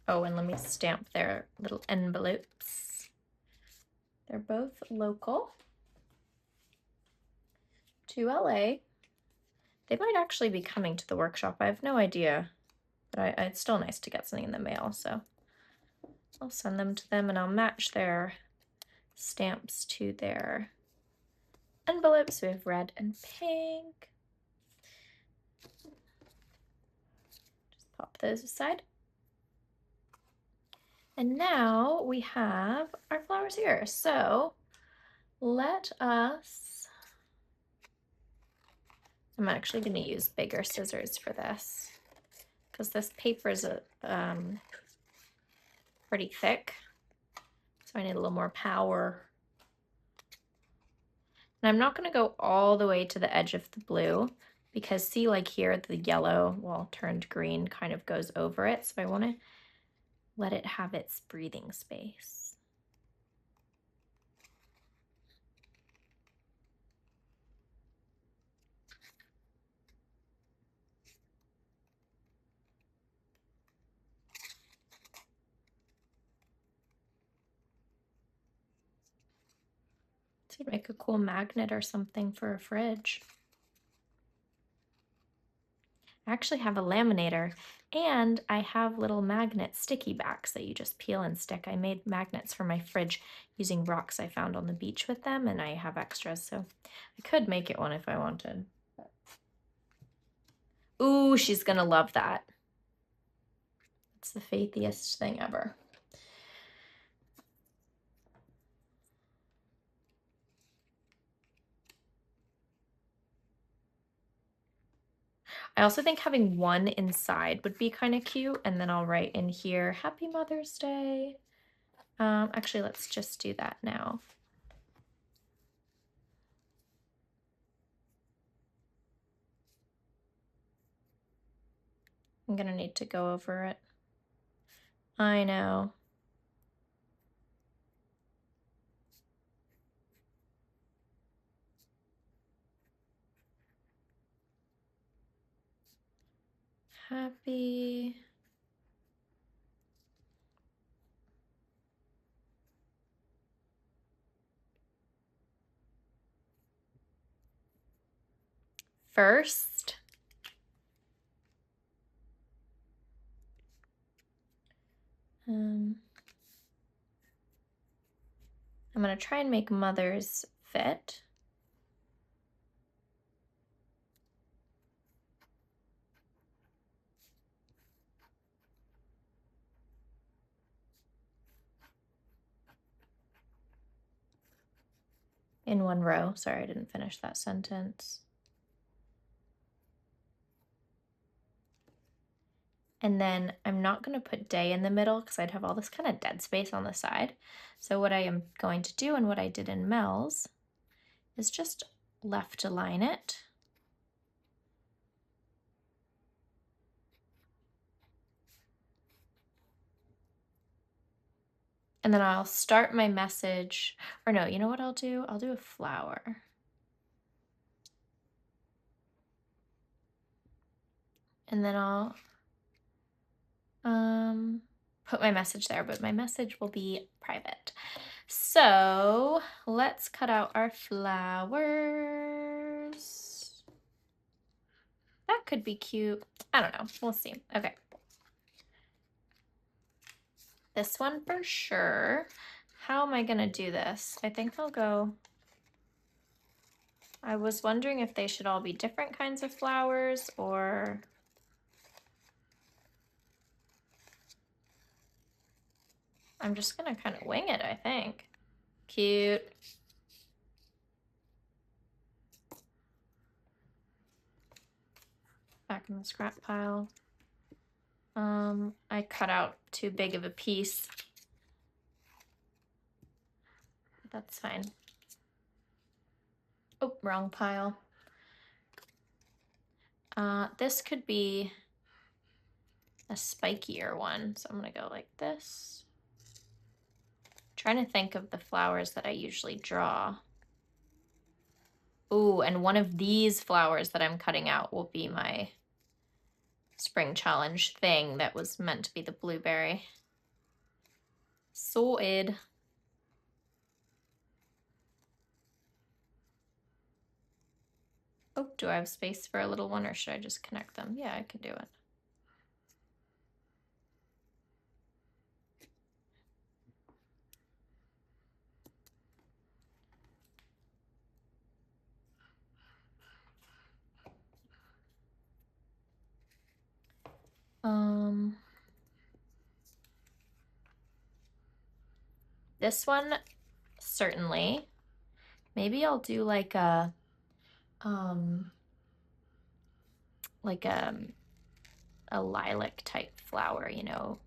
Oh, and let me stamp their little envelopes. They're both local to LA. They might actually be coming to the workshop. I have no idea, but it's still nice to get something in the mail, so I'll send them to them and I'll match their stamps to their envelopes. We have red and pink. Just pop those aside. And now we have our flowers here. So let us, I'm actually going to use bigger scissors for this because this paper is pretty thick. So I need a little more power. And I'm not going to go all the way to the edge of the blue because see, like here, the yellow, well, turned green kind of goes over it. So I want to let it have its breathing space. To make a cool magnet or something for a fridge. I actually have a laminator and I have little magnet sticky backs that you just peel and stick. I made magnets for my fridge using rocks I found on the beach with them, and I have extras, so I could make it one if I wanted. Ooh, she's gonna love that. It's the faithiest thing ever. I also think having one inside would be kind of cute, and then I'll write in here, Happy Mother's Day. Actually, let's just do that now. I'm gonna need to go over it. I know. Happy first. I'm gonna try and make mothers fit. In one row. Sorry, I didn't finish that sentence. And then I'm not going to put day in the middle because I'd have all this kind of dead space on the side. So what I am going to do, and what I did in Mel's, is just left align it. And then I'll start my message, or no, you know what I'll do? I'll do a flower. And then I'll put my message there, but my message will be private. So let's cut out our flowers. That could be cute. I don't know. We'll see. Okay. This one for sure. How am I gonna do this? I think I'll go. I was wondering if they should all be different kinds of flowers, or I'm just gonna kind of wing it, I think. Cute. Back in the scrap pile. I cut out too big of a piece. That's fine. Oh, wrong pile. This could be a spikier one, so I'm gonna go like this. Trying to think of the flowers that I usually draw. Ooh, and one of these flowers that I'm cutting out will be my spring challenge thing that was meant to be the blueberry. Sorted. Oh, do I have space for a little one, or should I just connect them? Yeah, I can do it. This one, certainly. Maybe I'll do like a, like a lilac type flower, you know.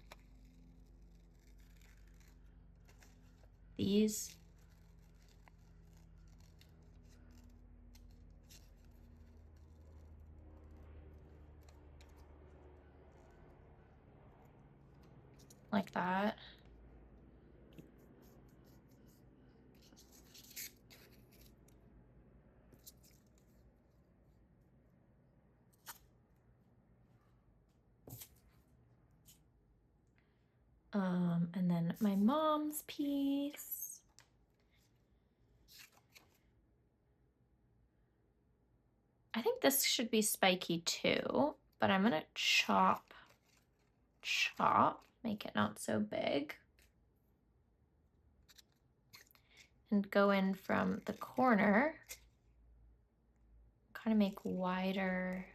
These. Like that. And then my mom's piece. I think this should be spiky too, but I'm gonna chop, make it not so big. And go in from the corner, kind of make wider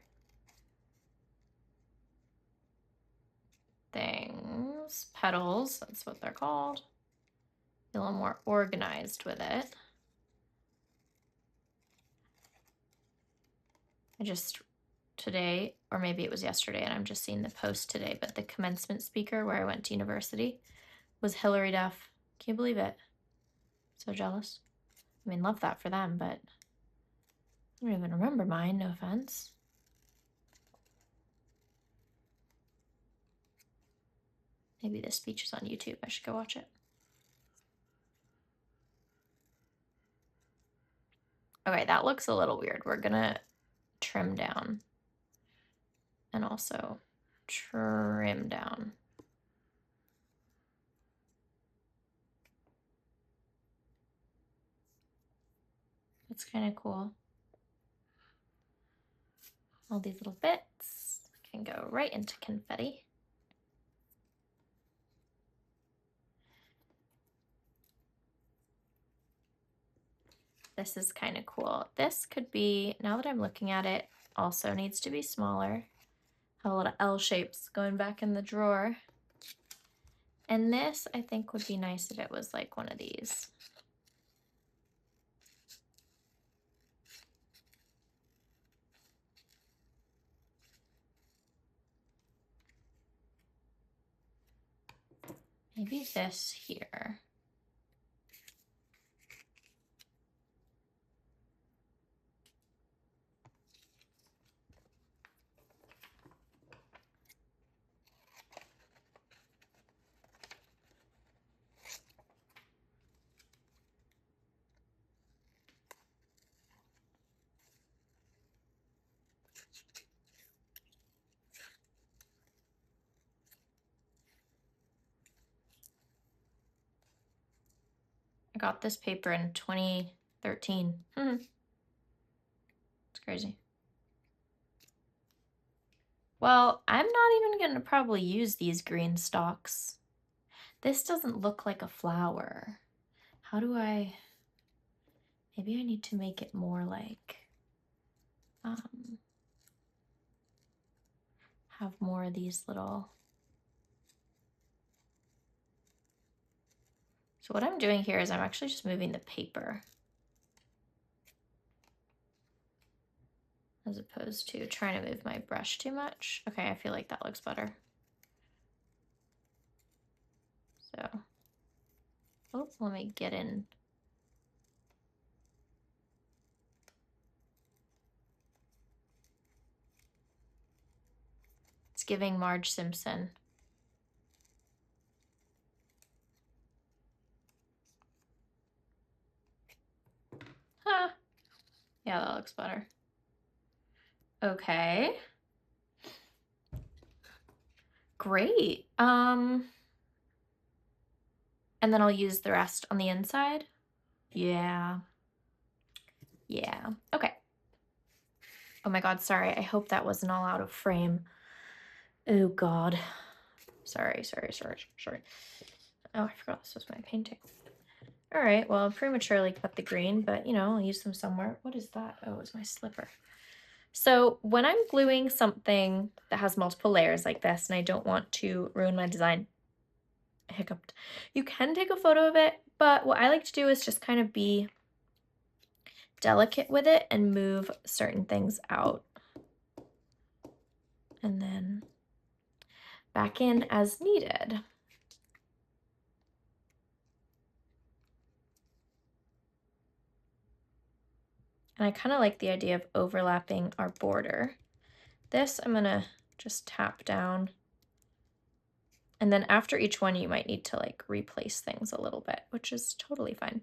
things, petals, that's what they're called. Be a little more organized with it. I just today, or maybe it was yesterday and I'm just seeing the post today, but the commencement speaker where I went to university was Hillary Duff. Can you believe it? So jealous. I mean, love that for them, but I don't even remember mine, no offense. Maybe this speech is on YouTube. I should go watch it. Okay, that looks a little weird. We're gonna trim down and also trim down. That's kind of cool. All these little bits can go right into confetti. This is kind of cool. This could be, now that I'm looking at it, also needs to be smaller. Have a lot of L shapes going back in the drawer. And this, I think, would be nice if it was like one of these. Maybe this here. I got this paper in 2013. It's crazy. Well, I'm not even going to probably use these green stalks. This doesn't look like a flower. How do I... Maybe I need to make it more like... have more of these little... So what I'm doing here is I'm actually just moving the paper as opposed to trying to move my brush too much. Okay, I feel like that looks better. So, oh, let me get in. It's giving Marge Simpson. Huh. Yeah, that looks better. Okay. Great. And then I'll use the rest on the inside. Yeah. Yeah. Okay. Oh my God, sorry. I hope that wasn't all out of frame. Oh God. Sorry. Oh, I forgot this was my painting. All right, well, I prematurely cut the green, but you know, I'll use them somewhere. What is that? Oh, it's my slipper. So when I'm gluing something that has multiple layers like this, and I don't want to ruin my design, I hiccuped. You can take a photo of it, but what I like to do is just kind of be delicate with it and move certain things out. And then back in as needed. And I kind of like the idea of overlapping our border. This I'm gonna just tap down. And then after each one, you might need to like replace things a little bit, which is totally fine.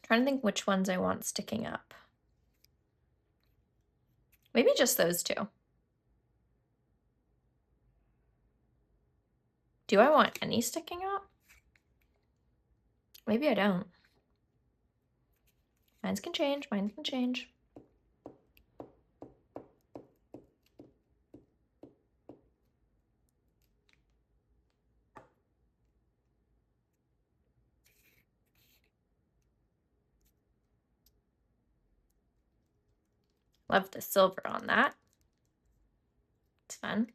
Trying to think which ones I want sticking up. Maybe just those two. Do I want any sticking up? Maybe I don't. Mines can change, mine can change. Love the silver on that. It's fun.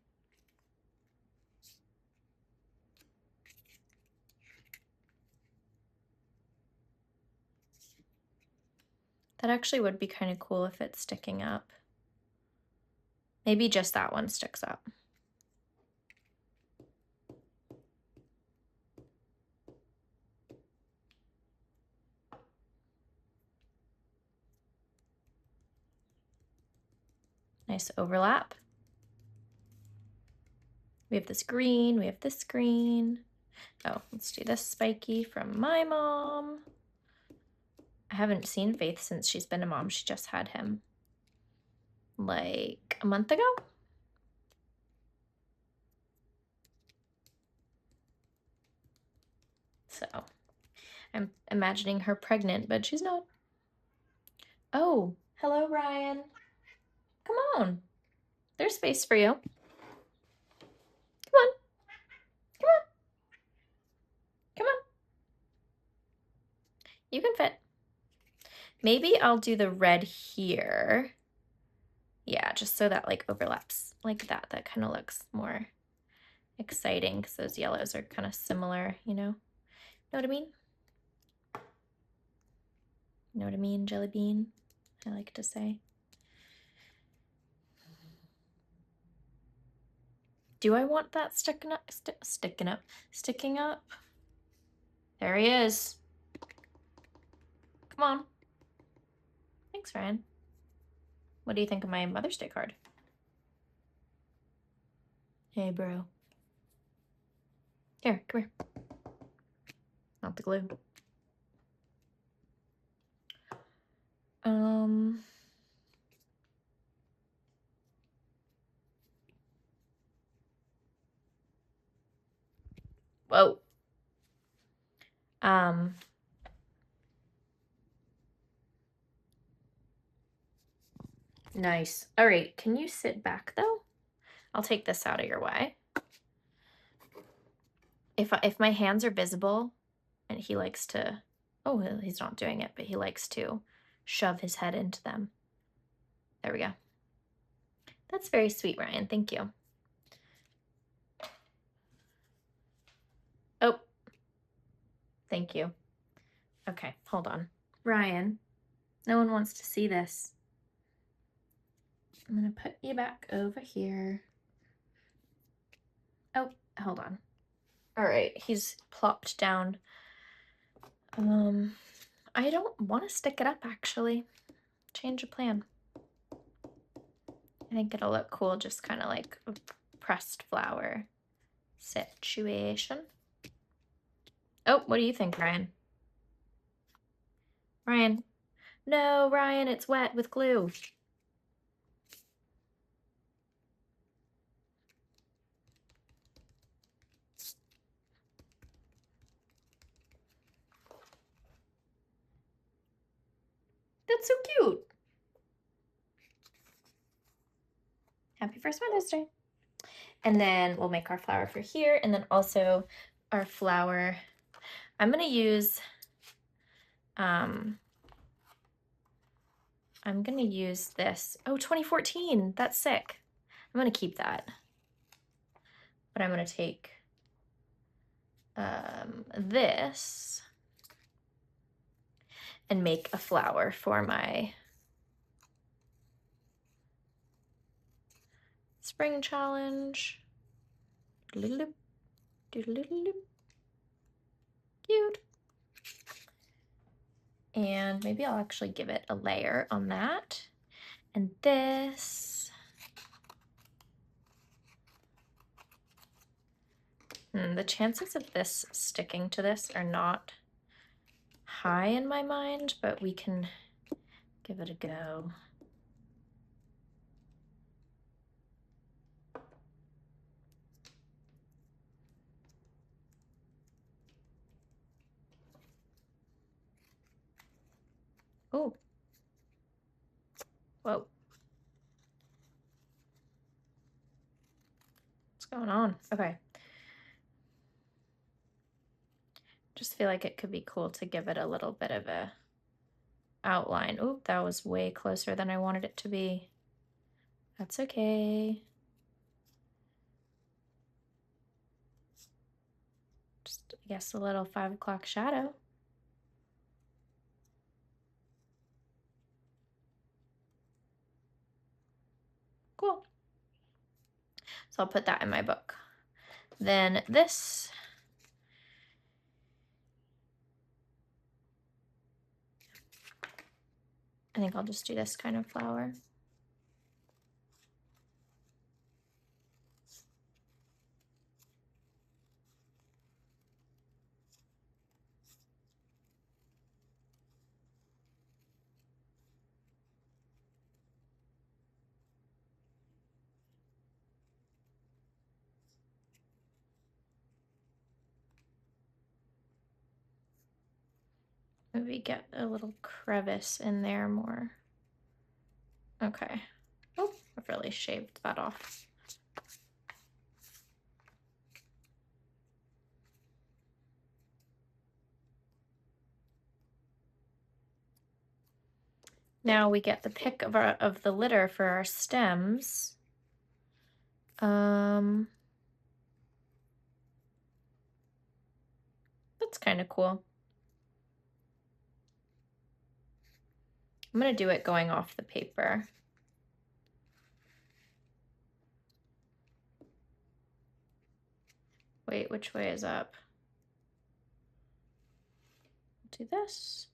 That actually would be kind of cool if it's sticking up. Maybe just that one sticks up. Nice overlap. We have this green, we have this green. Oh, let's do this spiky from my mom. I haven't seen Faith since she's been a mom. She just had him like a month ago. So I'm imagining her pregnant, but she's not. Oh, hello, Ryan. Come on. There's space for you. Come on. Come on. Come on. You can fit. Maybe I'll do the red here. Yeah, just so that like overlaps like that. That kind of looks more exciting because those yellows are kind of similar, you know? Know what I mean? Know what I mean, jelly bean? I like to say. Do I want that sticking up? Sticking up? There he is. Come on. Thanks, Ryan. What do you think of my Mother's Day card? Hey, bro. Here, come here. Not the glue. Whoa. Nice. All right, can you sit back though? I'll take this out of your way. If my hands are visible and he likes to, oh, he's not doing it, but he likes to shove his head into them. There we go. That's very sweet, Ryan. Thank you. Oh, thank you. Okay, hold on. Ryan, no one wants to see this. I'm gonna put you back over here. Oh, hold on. All right, he's plopped down. I don't want to stick it up, actually. Change of plan. I think it'll look cool, just kind of like a pressed flower situation. Oh, what do you think, Ryan? Ryan. No, Ryan, it's wet with glue. That's so cute. Happy first Mother's Day. And then we'll make our flower for here, and then also our flower. I'm gonna use this. Oh, 2014. That's sick. I'm gonna keep that. But I'm gonna take this and make a flower for my spring challenge. Cute. And maybe I'll actually give it a layer on that. And this. The chances of this sticking to this are not high in my mind, but we can give it a go. Oh. Whoa. What's going on? Okay. Just feel like it could be cool to give it a little bit of a outline. Oh, that was way closer than I wanted it to be. That's okay. Just, I guess, a little 5 o'clock shadow. Cool. So I'll put that in my book. Then this, I think I'll just do this kind of flower. Maybe get a little crevice in there more. Okay. Oh, I've really shaved that off. Now we get the pick of the litter for our stems. That's kind of cool. I'm gonna do it going off the paper. Wait, which way is up? Do this.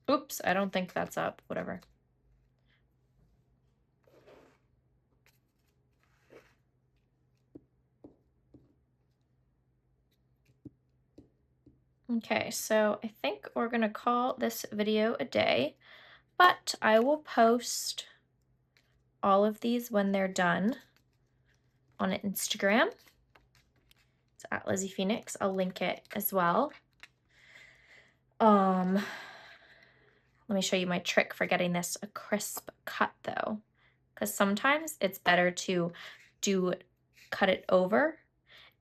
Oops, I don't think that's up, whatever. Okay, so I think we're gonna call this video a day, but I will post all of these when they're done on Instagram. It's at Lizzie Phoenix. I'll link it as well. Let me show you my trick for getting this a crisp cut though, because sometimes it's better to cut it over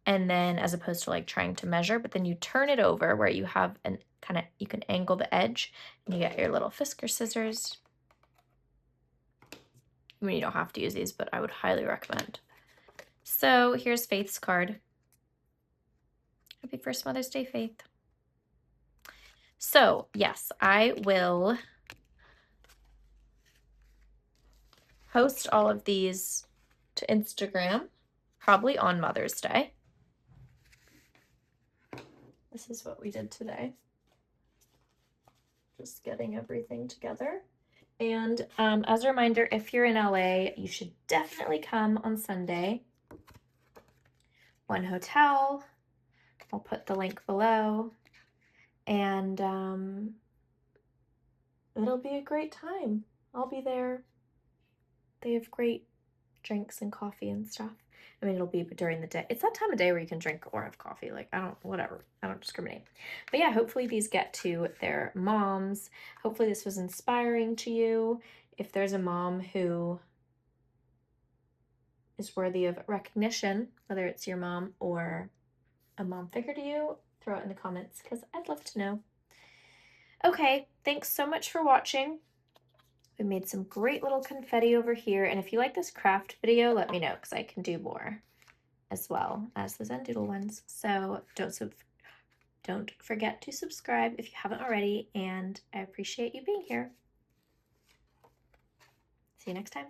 and then as opposed to like trying to measure, but then you turn it over where you have an kind of, you can angle the edge and you get your little Fisker scissors. I mean, you don't have to use these, but I would highly recommend. So here's Faith's card. Happy first Mother's Day, Faith. So yes, I will post all of these to Instagram, probably on Mother's Day. This is what we did today. Just getting everything together. And as a reminder, if you're in LA, you should definitely come on Sunday. One Hotel. I'll put the link below. And it'll be a great time. I'll be there. They have great drinks and coffee and stuff. I mean, it'll be during the day. It's that time of day where you can drink or have coffee. Like, whatever. I don't discriminate. But yeah, hopefully these get to their moms. Hopefully this was inspiring to you. If there's a mom who is worthy of recognition, whether it's your mom or a mom figure to you, throw it in the comments because I'd love to know. Okay, thanks so much for watching. We made some great little confetti over here. And if you like this craft video, let me know because I can do more as well as the Zen Doodle ones. So don't forget to subscribe if you haven't already. And I appreciate you being here. See you next time.